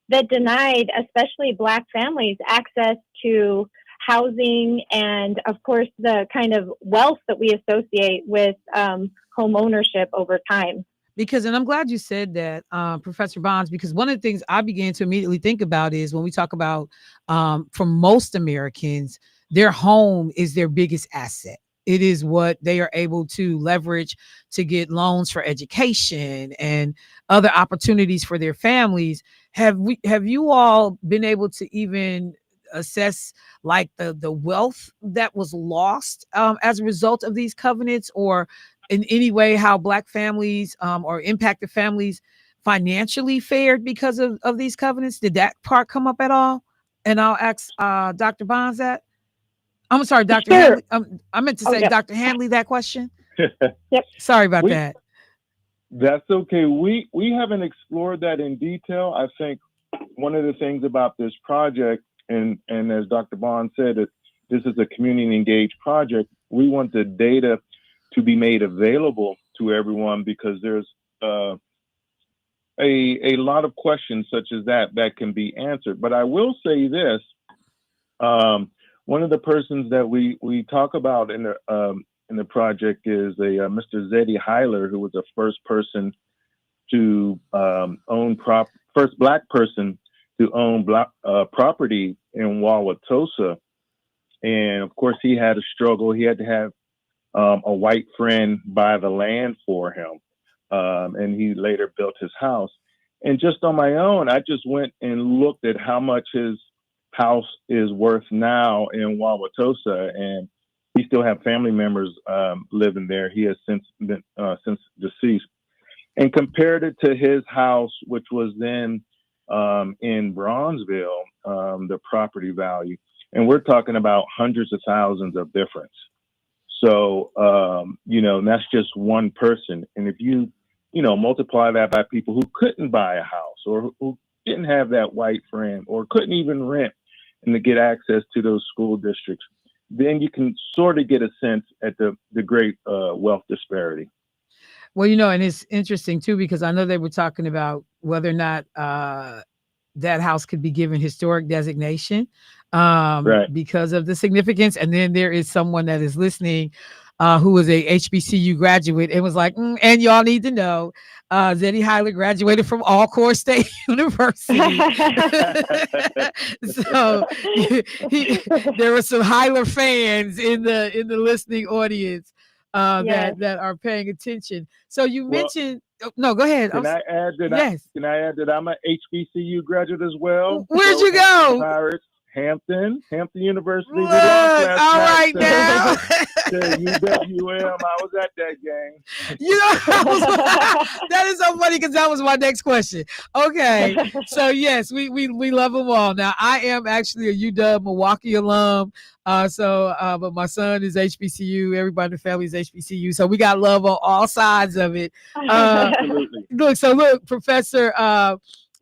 that denied, especially Black families, access to housing and, of course, the kind of wealth that we associate with home ownership over time. And I'm glad you said that, Professor Bonds, because one of the things I began to immediately think about is when we talk about, for most Americans, their home is their biggest asset. It is what they are able to leverage to get loans for education and other opportunities for their families. Have you all been able to even assess like the wealth that was lost as a result of these covenants, or in any way how Black families or impacted families financially fared because of these covenants? Did that part come up at all? And I'll ask Dr. Bonds that. I'm sorry, Dr. Sure. Handley. I meant to say Yep. Dr. Handley that question. Yep. Sorry about that. That's okay. We haven't explored that in detail. I think one of the things about this project, and as Dr. Bond said, this is a community engaged project. We want the data to be made available to everyone because there's a lot of questions such as that can be answered. But I will say this. One of the persons that we talk about in the project is a Mr. Zeddy Hyler, who was the first person to first Black person to own property in Wauwatosa. And of course, he had a struggle. He had to have a white friend buy the land for him. And he later built his house. And just on my own, I just went and looked at how much his house is worth now in Wauwatosa, and he still have family members living there. He has since deceased, and compared it to his house, which was then in Bronzeville, the property value, and we're talking about hundreds of thousands of difference. So and that's just one person, and if you multiply that by people who couldn't buy a house or who didn't have that white friend or couldn't even rent and to get access to those school districts, then you can sort of get a sense at the great wealth disparity. Well, and it's interesting too, because I know they were talking about whether or not that house could be given historic designation Right. because of the significance. And then there is someone that is listening who was a HBCU graduate and was like, and y'all need to know, Zeddy Hyler graduated from Alcorn State University. So there were some Hyler fans in the listening audience that are paying attention. So you mentioned, no, go ahead. Can I add that? Yes. Can I add that I'm a HBCU graduate as well? Where'd you go? Hampton University. Look, We lost last all night right now. to UWM. I was at that game. You know, that is so funny because that was my next question. Okay, so yes, we love them all. Now I am actually a UW Milwaukee alum. But my son is HBCU. Everybody in the family is HBCU. So we got love on all sides of it. Absolutely. Look, Professor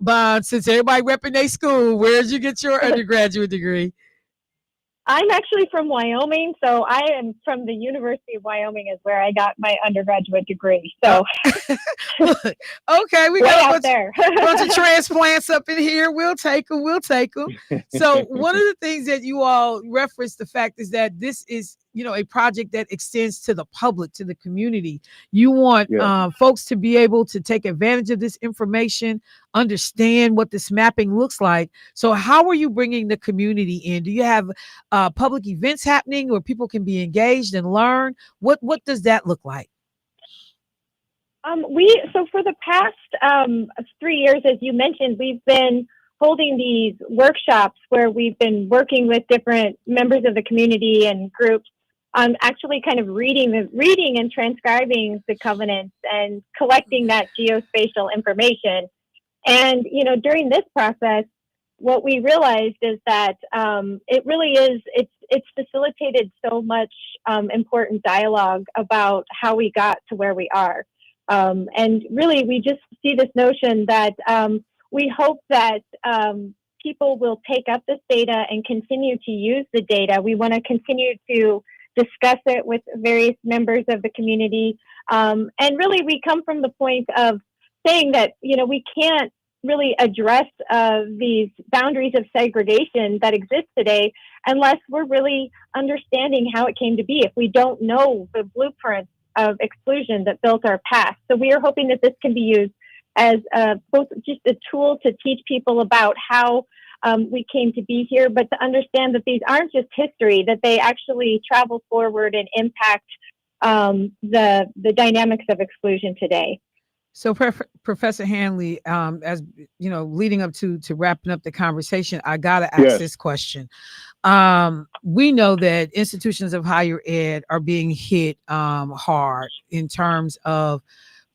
Bond, since everybody repping their school, where did you get your undergraduate degree? I'm actually from Wyoming, so I am from the University of Wyoming is where I got my undergraduate degree. So okay, we way got out there. bunch of transplants up in here. We'll take them. We'll take them. So one of the things that you all referenced the fact is that this is, a project that extends to the public, to the community. You want folks to be able to take advantage of this information, understand what this mapping looks like. So how are you bringing the community in? Do you have public events happening where people can be engaged and learn? What does that look like? So for the past 3 years, as you mentioned, we've been holding these workshops where we've been working with different members of the community and groups on actually kind of reading and transcribing the covenants and collecting that geospatial information. And during this process, what we realized is that it really is it's facilitated so much important dialogue about how we got to where we are. And really, we just see this notion that we hope that people will take up this data and continue to use the data. We want to continue to discuss it with various members of the community. And really, we come from the point of saying that, we can't really address these boundaries of segregation that exist today unless we're really understanding how it came to be, if we don't know the blueprints of exclusion that built our past. So we are hoping that this can be used as both just a tool to teach people about how we came to be here, but to understand that these aren't just history, that they actually travel forward and impact the dynamics of exclusion today. So, Professor Handley, as leading up to wrapping up the conversation, I gotta ask this question. We know that institutions of higher ed are being hit hard in terms of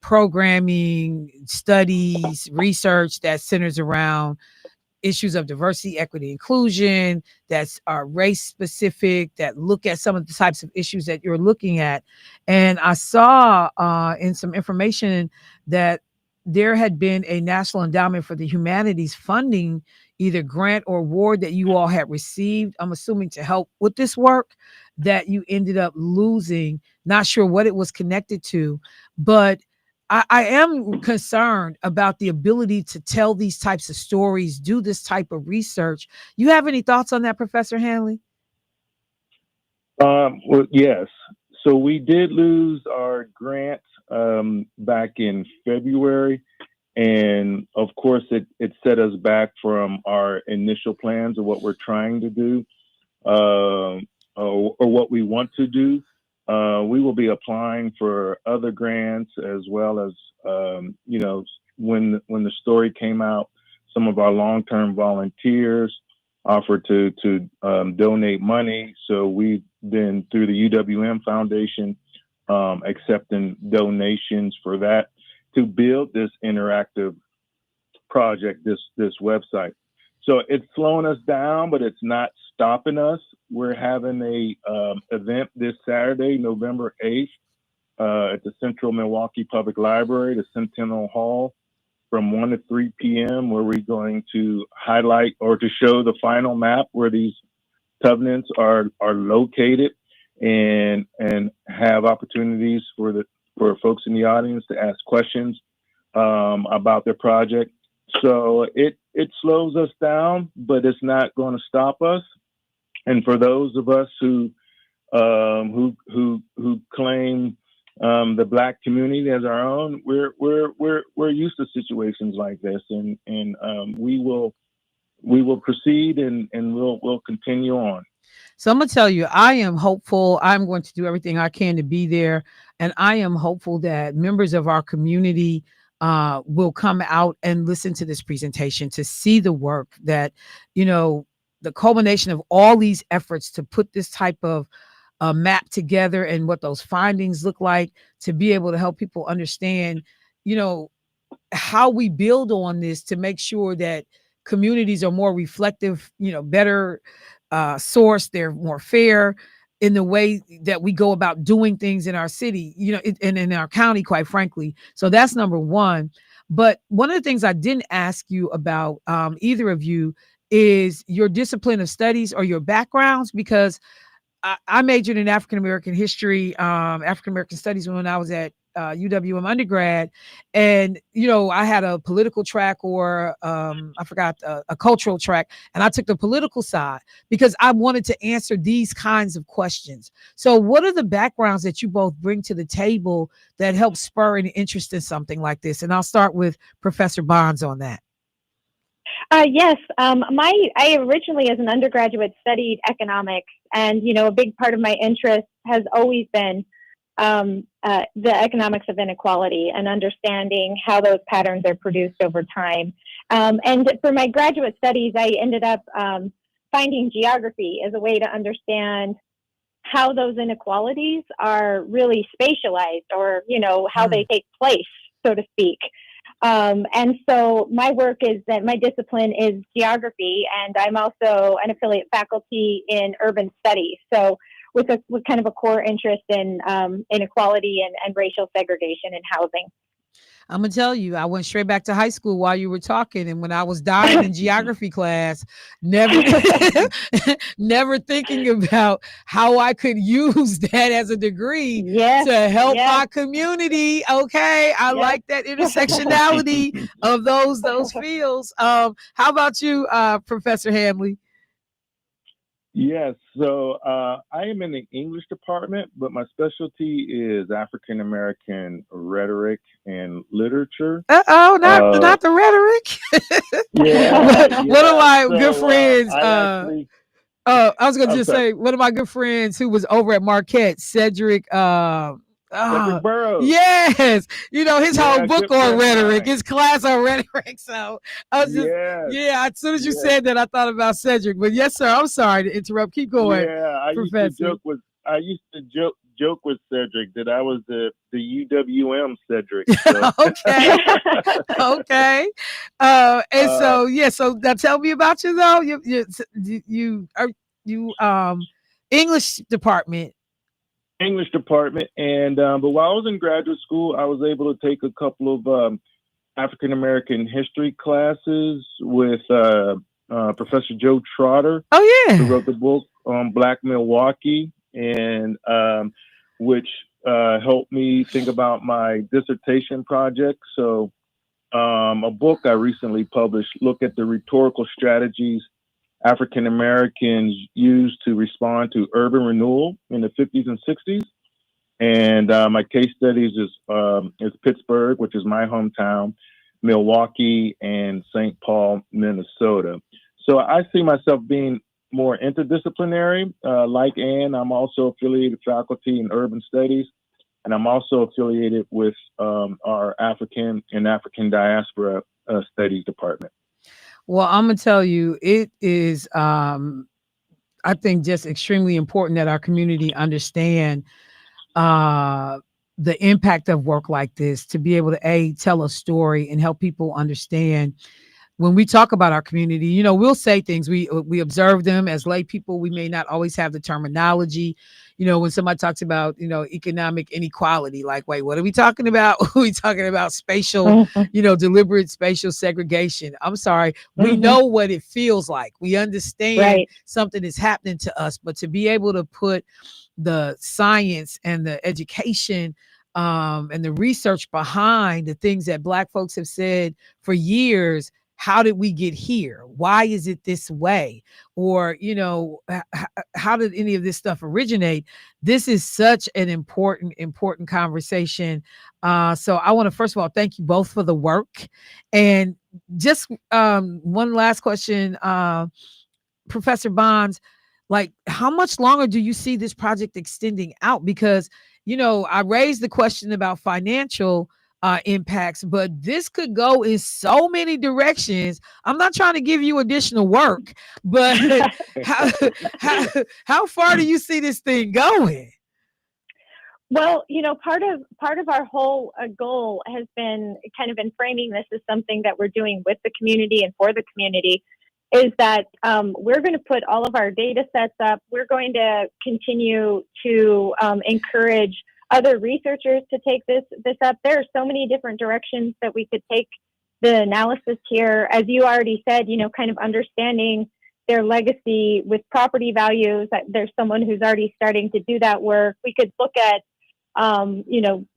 programming, studies, research that centers around issues of diversity, equity, inclusion, that's race specific, that look at some of the types of issues that you're looking at. And I saw in some information that there had been a National Endowment for the Humanities funding, either grant or award that you all had received, I'm assuming to help with this work, that you ended up losing. Not sure what it was connected to, but I am concerned about the ability to tell these types of stories, do this type of research. You have any thoughts on that, Professor Handley? Well, yes. So we did lose our grant back in February. And of course, it set us back from our initial plans of what we're trying to do or what we want to do. We will be applying for other grants as well as, when the story came out, some of our long-term volunteers offered to donate money. So we've been through the UWM Foundation accepting donations for that to build this interactive project, this website. So it's slowing us down, but it's not stopping us. We're having a event this Saturday, November 8th, at the Central Milwaukee Public Library, the Centennial Hall, from 1 to 3 p.m., where we're going to highlight or to show the final map where these covenants are located, and have opportunities for folks in the audience to ask questions about their project. So it slows us down, but it's not going to stop us. And for those of us who claim the Black community as our own, we're used to situations like this, and we will proceed and we'll continue on. So I'm gonna tell you, I am hopeful. I'm going to do everything I can to be there, and I am hopeful that members of our community will come out and listen to this presentation, to see the work that the culmination of all these efforts to put this type of map together and what those findings look like, to be able to help people understand, you know, how we build on this to make sure that communities are more reflective, you know, better sourced, they're more fair in the way that we go about doing things in our city, you know, and in our county, quite frankly. So that's number one. But one of the things I didn't ask you about, either of you, is your discipline of studies or your backgrounds, because I majored in African American history, African American studies when I was at UWM undergrad, and you know I had a political track, or I forgot, a cultural track, and I took the political side because I wanted to answer these kinds of questions. So, what are the backgrounds that you both bring to the table that help spur an interest in something like this? And I'll start with Professor Bonds on that. Yes, I originally, as an undergraduate, studied economics, and a big part of my interest has always been the economics of inequality and understanding how those patterns are produced over time. And for my graduate studies, I ended up finding geography as a way to understand how those inequalities are really spatialized, or how they take place, so to speak. And so my work is that my discipline is geography, and I'm also an affiliate faculty in urban studies. So with kind of a core interest in inequality and racial segregation in housing. I'm gonna tell you, I went straight back to high school while you were talking, and when I was dying in geography class, never, never thinking about how I could use that as a degree to help my community. Okay, I like that intersectionality of those fields. How about you, Professor Handley? Yes, so I am in the English department, but my specialty is African American rhetoric and literature. Not the rhetoric. One of my good friends. I was going to just say, one of my good friends who was over at Marquette, Cedric. Cedric Burrows. Yes, his whole book on rhetoric, his class on rhetoric. So I was just, as soon as you said that, I thought about Cedric. But yes, sir, I'm sorry to interrupt. Keep going. Yeah, I used to joke with Cedric that I was the UWM Cedric. So. Okay. So now tell me about you though. You English department. English department, and but while I was in graduate school, I was able to take a couple of African American history classes with Professor Joe Trotter. Oh yeah, who wrote the book on Black Milwaukee, and which helped me think about my dissertation project. So, a book I recently published looked at the rhetorical strategies African Americans used to respond to urban renewal in the 50s and 60s. And my case studies is Pittsburgh, which is my hometown, Milwaukee, and St. Paul, Minnesota. So I see myself being more interdisciplinary. Like Ann, I'm also affiliated faculty in urban studies, and I'm also affiliated with our African and African diaspora studies department. Well, I'm gonna tell you, it is, I think, just extremely important that our community understand the impact of work like this, to be able to tell a story and help people understand. When we talk about our community, we'll say things, we observe them as lay people. We may not always have the terminology. When somebody talks about, economic inequality, like, wait, what are we talking about? Are we talking about spatial, deliberate spatial segregation? I'm sorry. We know what it feels like. We understand something is happening to us, but to be able to put the science and the education and the research behind the things that Black folks have said for years. How did we get here? Why is it this way? Or, how did any of this stuff originate? This is such an important conversation. So I want to, first of all, thank you both for the work. And just one last question, Professor Bonds, like, how much longer do you see this project extending out? Because, I raised the question about financial, impacts, but this could go in so many directions. I'm not trying to give you additional work, but how how how far do you see this thing going? Well, part of our whole goal has been kind of in framing this as something that we're doing with the community and for the community. Is that we're going to put all of our data sets up. We're going to continue to encourage other researchers to take this up. There are so many different directions that we could take the analysis here. As you already said, kind of understanding their legacy with property values. There's someone who's already starting to do that work. We could look at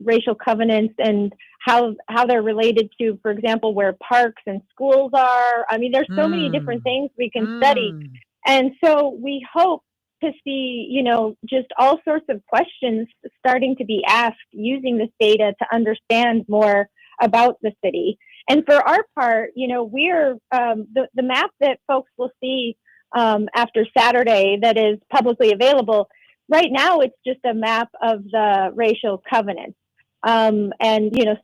racial covenants and how they're related to, for example, where parks and schools are. I mean, there's so many different things we can study. And so we hope to see, just all sorts of questions starting to be asked using this data to understand more about the city. And for our part, we're the map that folks will see after Saturday that is publicly available. Right now, it's just a map of the racial covenants. And,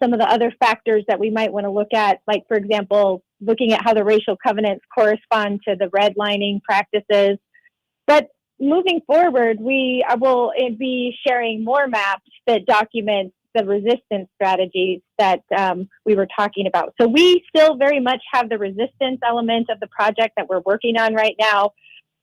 some of the other factors that we might want to look at, like, for example, looking at how the racial covenants correspond to the redlining practices. But moving forward, we will be sharing more maps that document the resistance strategies that we were talking about. So we still very much have the resistance element of the project that we're working on right now.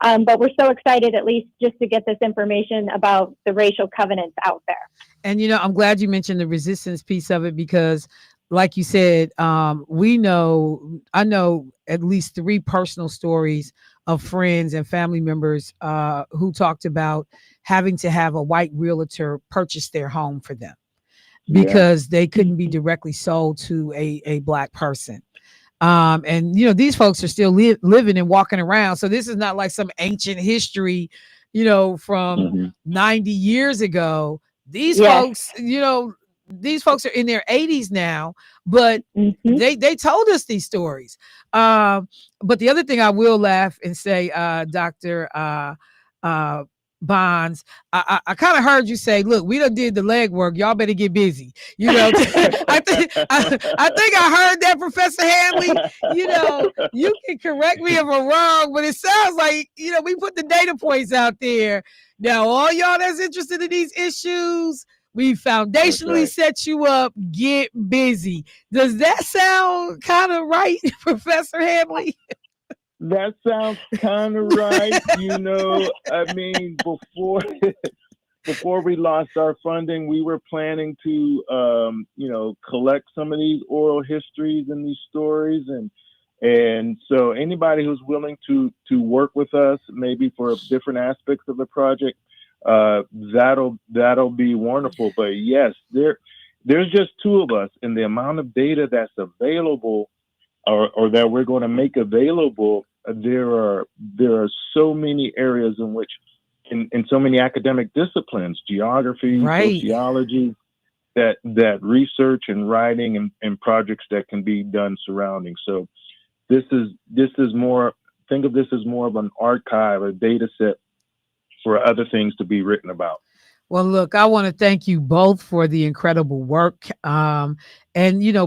But we're so excited, at least just to get this information about the racial covenants out there. And, I'm glad you mentioned the resistance piece of it because, like you said, I know at least 3 personal stories of friends and family members who talked about having to have a white realtor purchase their home for them because they couldn't be directly sold to a Black person. And these folks are still living and walking around. So this is not like some ancient history, from 90 years ago. These folks, these folks are in their 80s now, but they told us these stories. But the other thing I will laugh and say, Dr. Bonds, I kind of heard you say, look, we done did the legwork. Y'all better get busy. I think I heard that, Professor Handley. You can correct me if I'm wrong, but it sounds like, we put the data points out there. Now, all y'all that's interested in these issues, we foundationally set you up. Get busy. Does that sound kind of right, Professor Handley? That sounds kind of right. I mean, before we lost our funding, we were planning to, collect some of these oral histories and these stories. And so anybody who's willing to work with us, maybe for different aspects of the project, that'll be wonderful. But yes, there's just 2 of us, and the amount of data that's available or that we're going to make available, there are so many areas in which, in so many academic disciplines, geography, sociology, that research and writing and projects that can be done surrounding. So this is more, think of this as more of an archive, a data set for other things to be written about. Well, look, I want to thank you both for the incredible work and,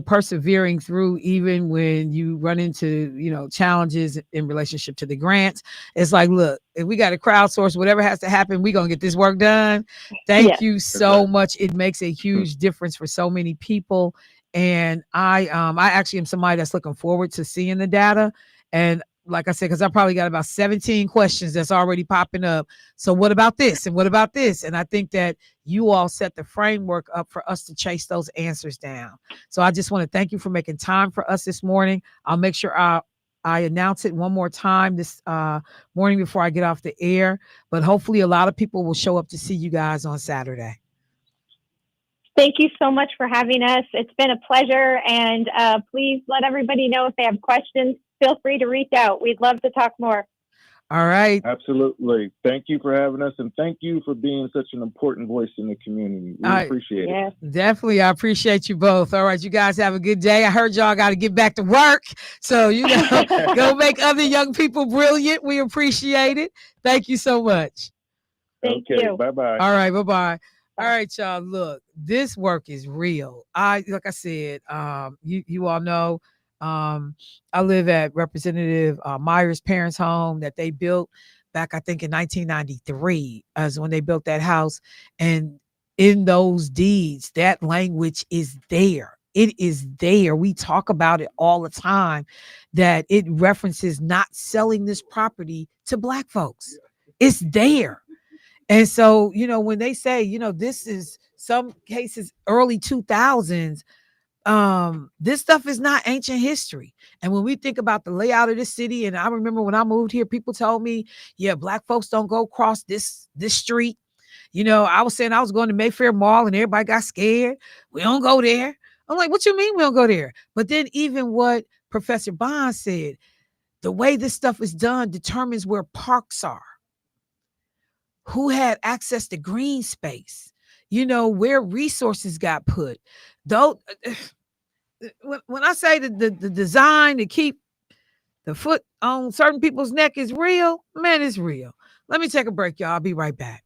persevering through even when you run into, challenges in relationship to the grants. It's like, look, if we got to crowdsource, whatever has to happen, we're going to get this work done. Thank you so much. It makes a huge difference for so many people. And I actually am somebody that's looking forward to seeing the data. And like I said, because I probably got about 17 questions that's already popping up. So what about this? And what about this? And I think that you all set the framework up for us to chase those answers down. So I just want to thank you for making time for us this morning. I'll make sure I announce it one more time this morning before I get off the air. But hopefully a lot of people will show up to see you guys on Saturday. Thank you so much for having us. It's been a pleasure. And please let everybody know if they have questions. Feel free to reach out. We'd love to talk more. All right. Absolutely. Thank you for having us. And thank you for being such an important voice in the community. We appreciate it. Definitely. I appreciate you both. All right. You guys have a good day. I heard y'all got to get back to work. So, go make other young people brilliant. We appreciate it. Thank you so much. Thank you. Bye-bye. All right. Bye-bye. All right, y'all. Look, this work is real. I like I said, you all know, I live at Representative Meyer's parents' home that they built back, I think, in 1993, as when they built that house. And in those deeds, that language is there. It is there. We talk about it all the time that it references not selling this property to black folks. It's there. And so, when they say, this is some cases early 2000s, this stuff is not ancient history. And when we think about the layout of this city, and I remember when I moved here, people told me, yeah, black folks don't go across this street. I was saying I was going to Mayfair Mall and everybody got scared. We don't go there. I'm like, what you mean we don't go there? But then even what Professor Bond said, the way this stuff is done determines where parks are, who had access to green space, where resources got put. Though when I say the design to keep the foot on certain people's neck is real, man, it's real. Let me take a break, y'all. I'll be right back.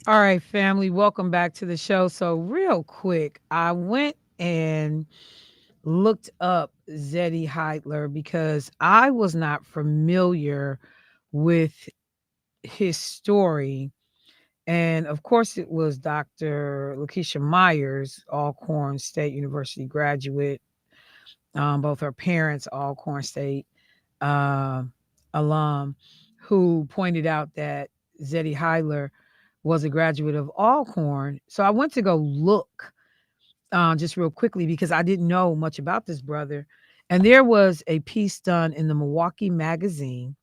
All right, family, welcome back to the show. So, real quick, I went and looked up Zeddy Heitler because I was not familiar with his story. And of course, it was Dr. Lakeisha Myers, Alcorn State University graduate. Both her parents, Alcorn State uh, alum, who pointed out that Zeddy Heitler was a graduate of Alcorn. So I went to go look just real quickly because I didn't know much about this brother. And there was a piece done in the Milwaukee Magazine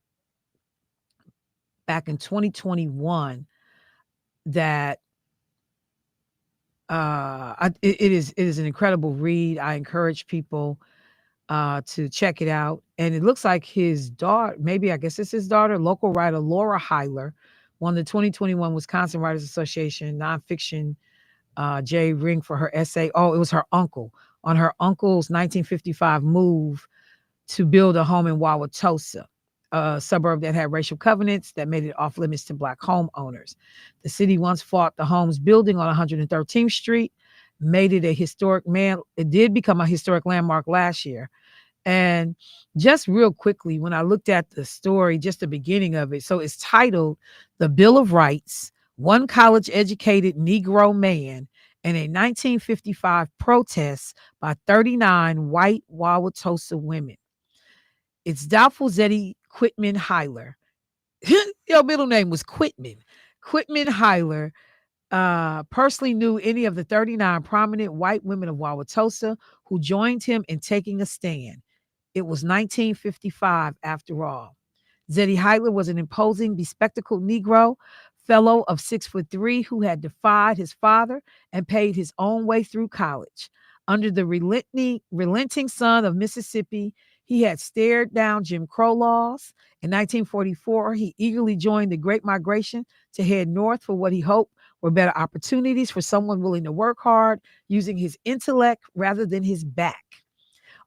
back in 2021 that it is an incredible read. I encourage people to check it out. And it looks like his daughter, maybe I guess it's his daughter, local writer Laura Heiler, won the 2021 Wisconsin Writers Association nonfiction J Ring for her essay. Oh, it was her uncle on her uncle's 1955 move to build a home in Wauwatosa, a suburb that had racial covenants that made it off limits to Black homeowners. The city once fought the home's building on 113th Street, made it a historic man. It did become a historic landmark last year. And just real quickly, when I looked at the story, just the beginning of it, so it's titled The Bill of Rights, One College Educated Negro Man and a 1955 Protest by 39 White Wauwatosa Women. It's doubtful Zeddy Quitman Heiler. Your middle name was Quitman. Quitman Heiler personally knew any of the 39 prominent white women of Wauwatosa who joined him in taking a stand. It was 1955 after all. Zeddy Heitler was an imposing, bespectacled Negro, fellow of 6'3", who had defied his father and paid his own way through college. Under the relenting sun of Mississippi, he had stared down Jim Crow laws. In 1944, he eagerly joined the Great Migration to head north for what he hoped were better opportunities for someone willing to work hard using his intellect rather than his back.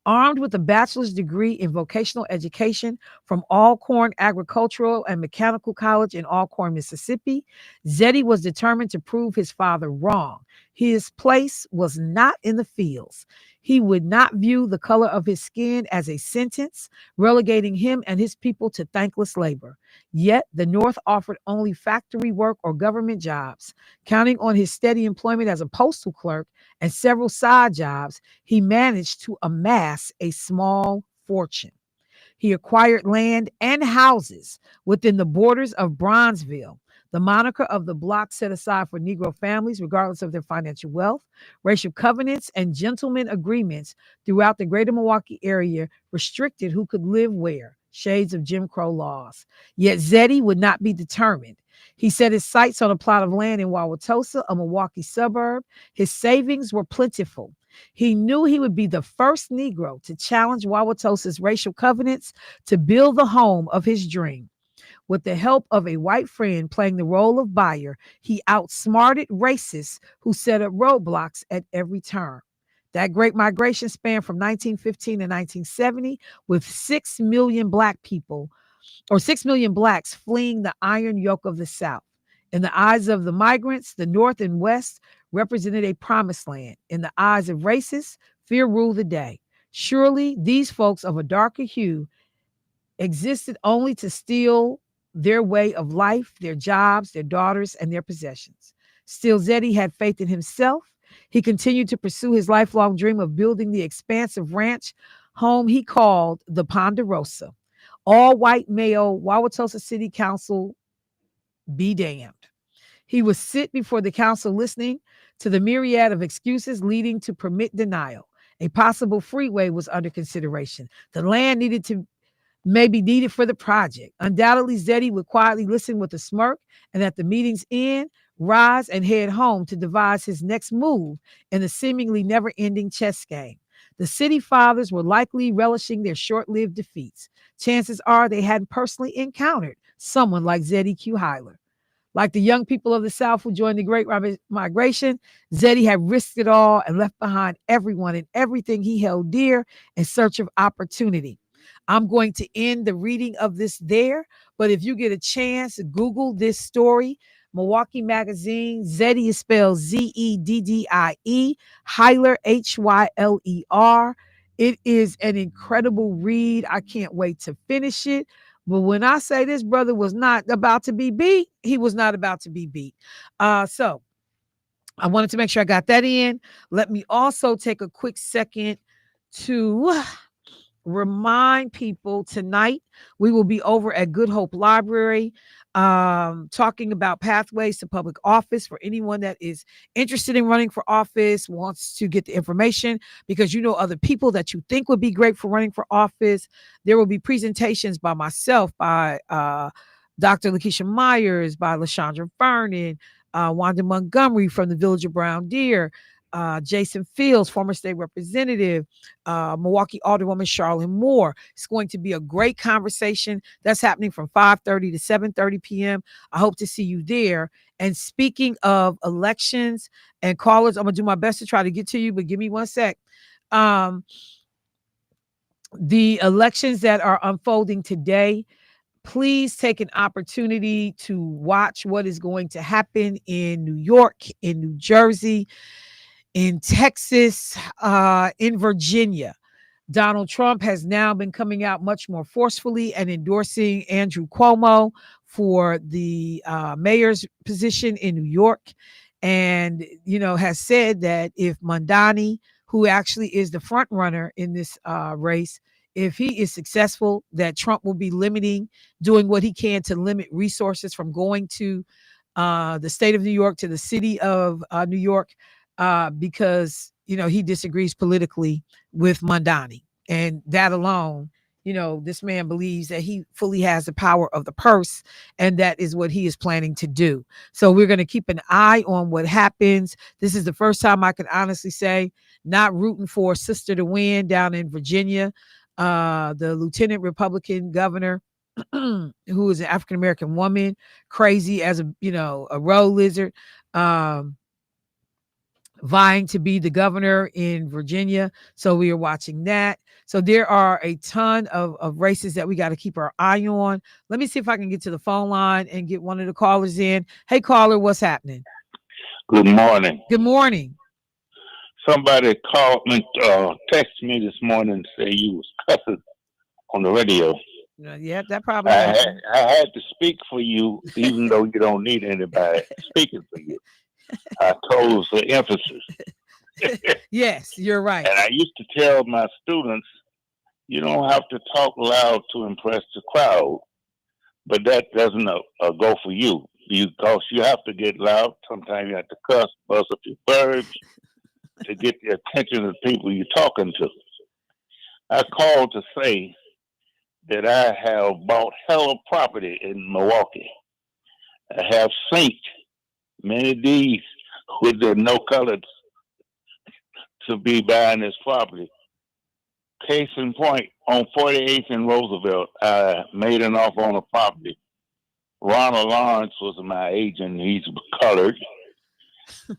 Armed with a bachelor's degree in vocational education from Alcorn Agricultural and Mechanical College in Alcorn, Mississippi, Zeddy was determined to prove his father wrong. His place was not in the fields. He would not view the color of his skin as a sentence, relegating him and his people to thankless labor. Yet the North offered only factory work or government jobs. Counting on his steady employment as a postal clerk and several side jobs, he managed to amass a small fortune. He acquired land and houses within the borders of Bronzeville, the moniker of the block set aside for Negro families, regardless of their financial wealth. Racial covenants and gentlemen agreements throughout the greater Milwaukee area restricted who could live where, shades of Jim Crow laws. Yet Zeddy would not be determined. He set his sights on a plot of land in Wauwatosa, a Milwaukee suburb. His savings were plentiful. He knew he would be the first Negro to challenge Wauwatosa's racial covenants to build the home of his dream. With the help of a white friend playing the role of buyer, he outsmarted racists who set up roadblocks at every turn. That great migration spanned from 1915 to 1970, with 6 million Black people, or 6 million Blacks fleeing the iron yoke of the South. In the eyes of the migrants, the North and West represented a promised land. In the eyes of racists, fear ruled the day. Surely these folks of a darker hue existed only to steal their way of life, their jobs, their daughters, and their possessions. Still, Zeddy had faith in himself. He continued to pursue his lifelong dream of building the expansive ranch home he called the Ponderosa. All white male Wauwatosa City Council be damned. He would sit before the council listening to the myriad of excuses leading to permit denial. A possible freeway was under consideration. The land may be needed for the project. Undoubtedly, Zeddy would quietly listen with a smirk, and at the meeting's end, rise and head home to devise his next move in the seemingly never-ending chess game. The city fathers were likely relishing their short-lived defeats. Chances are they hadn't personally encountered someone like Zeddy Q. Heiler. Like the young people of the South who joined the Great Migration, Zeddy had risked it all and left behind everyone and everything he held dear in search of opportunity. I'm going to end the reading of this there, but if you get a chance, Google this story Milwaukee Magazine. Zeddy is spelled Zeddie. Hyler, Hyler. It is an incredible read. I can't wait to finish it. But when I say this brother was not about to be beat, he was not about to be beat. So I wanted to make sure I got that in. Let me also take a quick second to remind people tonight we will be over at Good Hope Library talking about pathways to public office for anyone that is interested in running for office, wants to get the information because you know other people that you think would be great for running for office. There will be presentations by myself, by Dr. Lakeisha Myers, by LaShondra Vernon, Wanda Montgomery from the Village of Brown Deer, Jason Fields, former state representative, Milwaukee Alderwoman Charlotte Moore. It's going to be a great conversation that's happening from 5:30 to 7:30 p.m. I hope to see you there. And speaking of elections and callers, I'm gonna do my best to try to get to you, but give me one sec. Um, the elections that are unfolding today, please take an opportunity to watch what is going to happen in New York, in New Jersey, in Texas, in Virginia. Donald Trump has now been coming out much more forcefully and endorsing Andrew Cuomo for the mayor's position in New York. And, you know, has said that if Mondani, who actually is the front runner in this race, if he is successful, that Trump will be doing what he can to limit resources from going to the state of New York, to the city of New York, because, you know, he disagrees politically with Mondani. And that alone, you know, this man believes that he fully has the power of the purse, and that is what he is planning to do. So we're going to keep an eye on what happens. This is the first time I can honestly say not rooting for a sister to win down in Virginia. The lieutenant Republican governor, who is an African American woman, crazy as a road lizard. Um, vying to be the governor in Virginia. So we are watching that. So there are a ton of races that we got to keep our eye on. Let me see if I can get to the phone line and get one of the callers in. Hey, caller, what's happening? Good morning. Good morning. Somebody called me, texted me this morning and say you was cussing on the radio. Yeah, that probably happened. I had to speak for you, even though you don't need anybody speaking for you. I told for emphasis. Yes, you're right. And I used to tell my students, you don't have to talk loud to impress the crowd, but that doesn't go for you. Because you have to get loud. Sometimes you have to cuss, bust up your verbs to get the attention of the people you're talking to. I called to say that I have bought hella property in Milwaukee. I have synced many deeds with the no colors to be buying this property. Case in point, on 48th and Roosevelt, I made an offer on a property. Ronald Lawrence was my agent. He's colored.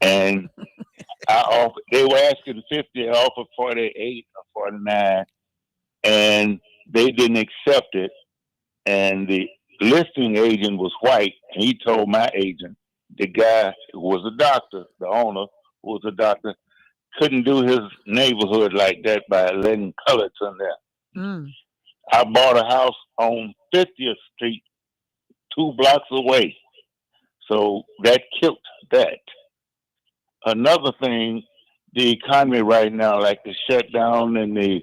And they were asking 50, I offered 48 or 49, and they didn't accept it. And the listing agent was white, and he told my agent, the guy who was a doctor, the owner who was a doctor, couldn't do his neighborhood like that by letting colors in there. Mm. I bought a house on 50th Street, 2 blocks away. So that killed that. Another thing, the economy right now, like the shutdown and the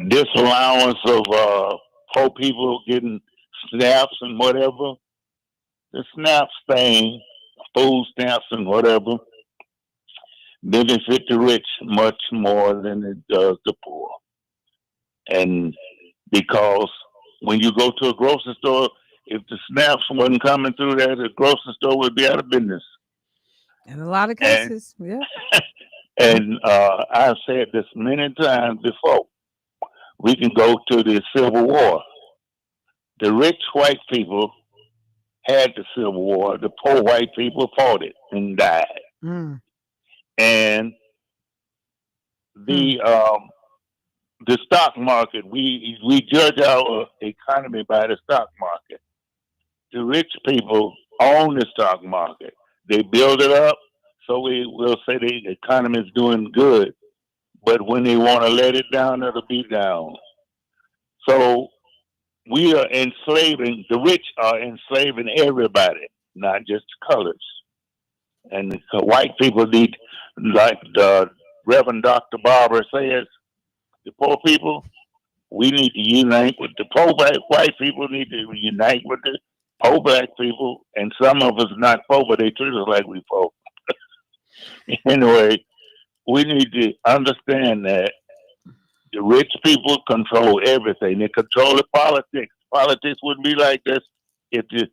disallowance of poor people getting snaps and whatever, the SNAPs thing, food stamps and whatever, benefit the rich much more than it does the poor. And because when you go to a grocery store, if the snaps wasn't coming through there, the grocery store would be out of business. In a lot of cases, yeah. And I've said this many times before. We can go to the Civil War. The rich white people had the Civil War. The poor white people fought it and died. Mm. And the stock market, we judge our economy by the stock market. the rich people own the stock market. They build it up, so we will say the economy is doing good. But when they want to let it down, it'll be down. So we are enslaving, the rich are enslaving everybody, not just colors. And the white people need, like the Reverend Dr. Barber says, the poor people, we need to unite with the poor white people, need to unite with the poor black people. And some of us not poor, but they treat us like we poor. Anyway, we need to understand that the rich people control everything. They control the politics. Politics wouldn't be like this if the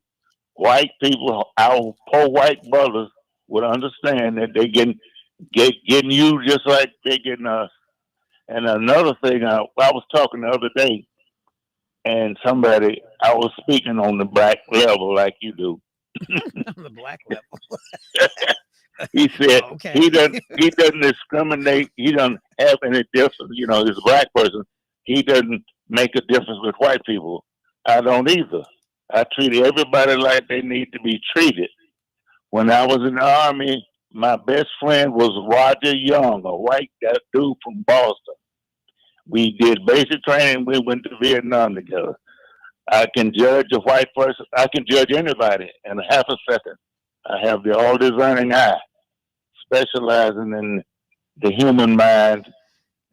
white people, our poor white brothers, would understand that they getting you just like they getting us. And another thing, I was talking the other day, and I was speaking on the black level like you do. On the black level. He said Okay. he doesn't discriminate. He doesn't have any difference. You know, he's a black person. He doesn't make a difference with white people. I don't either. I treat everybody like they need to be treated. When I was in the Army, my best friend was Roger Young, a white dude from Boston. We did basic training. We went to Vietnam together. I can judge a white person. I can judge anybody in a half a second. I have the all-discerning eye, specializing in the human mind,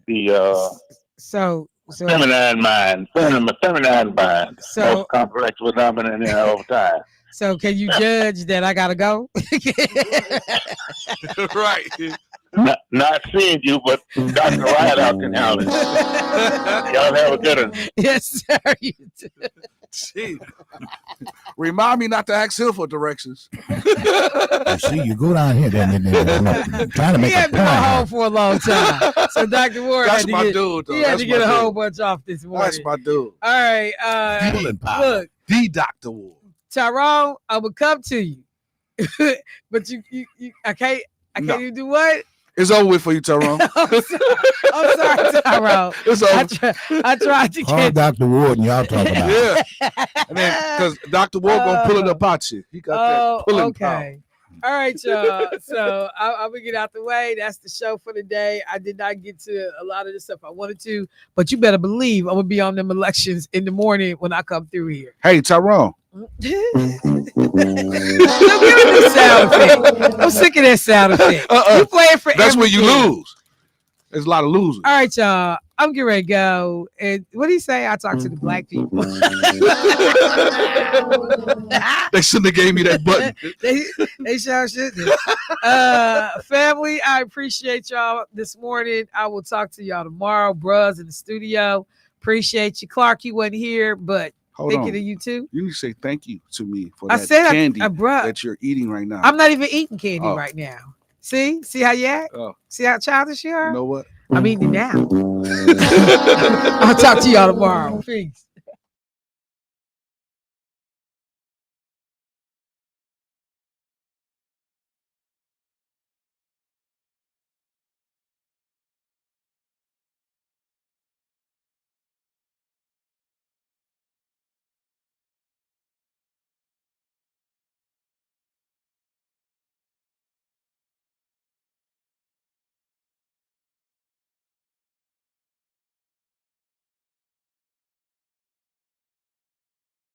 the So feminine mind, So- most complex with dominant in all time. so can you judge that I gotta go? Right. Not seeing you, but Dr. Rideout can handle it. Y'all have a good one. Yes, sir. You do. Gee. Remind me not to ask him for directions. You see, you go down here, then trying to He make had a been home point. for a long time. So Dr. Ward That's had to my get, dude, though. he had That's to get my a whole dude. bunch off this morning. That's my dude. All right. People in power. Look, The Dr. Ward. Tyrone, I will come to you. But you I can't No. even do what? It's over with for you, Tyrone. I'm sorry, Tyrone. It's over. I tried to Call get Dr. Ward and y'all talk about it. Yeah. And then, because Dr. Ward gonna pull it up at you. He got that pulling power. okay. All right, y'all. So I'm gonna get out the way. That's the show for the day. I did not get to a lot of the stuff I wanted to, but you better believe I'm gonna be on them elections in the morning when I come through here. Hey, Tyrone. Don't give me this sound effect. I'm sick of that sound effect. You play it for That's where you everything. lose. There's a lot of losers. All right, y'all. I'm getting ready to go. And what do you say? I talk to the black people. They shouldn't have gave me that button. they sure should. Family, I appreciate y'all this morning. I will talk to y'all tomorrow. Bruhs in the studio. Appreciate you. Clark, you wasn't here, but Hold thinking on. of you too. You need to say thank you to me for I that said candy bruh, that you're eating right now. I'm not even eating candy Oh. right now. See how you act? Oh. See how childish you are? You know what? I'm eating it now. I'll talk to y'all tomorrow. Peace.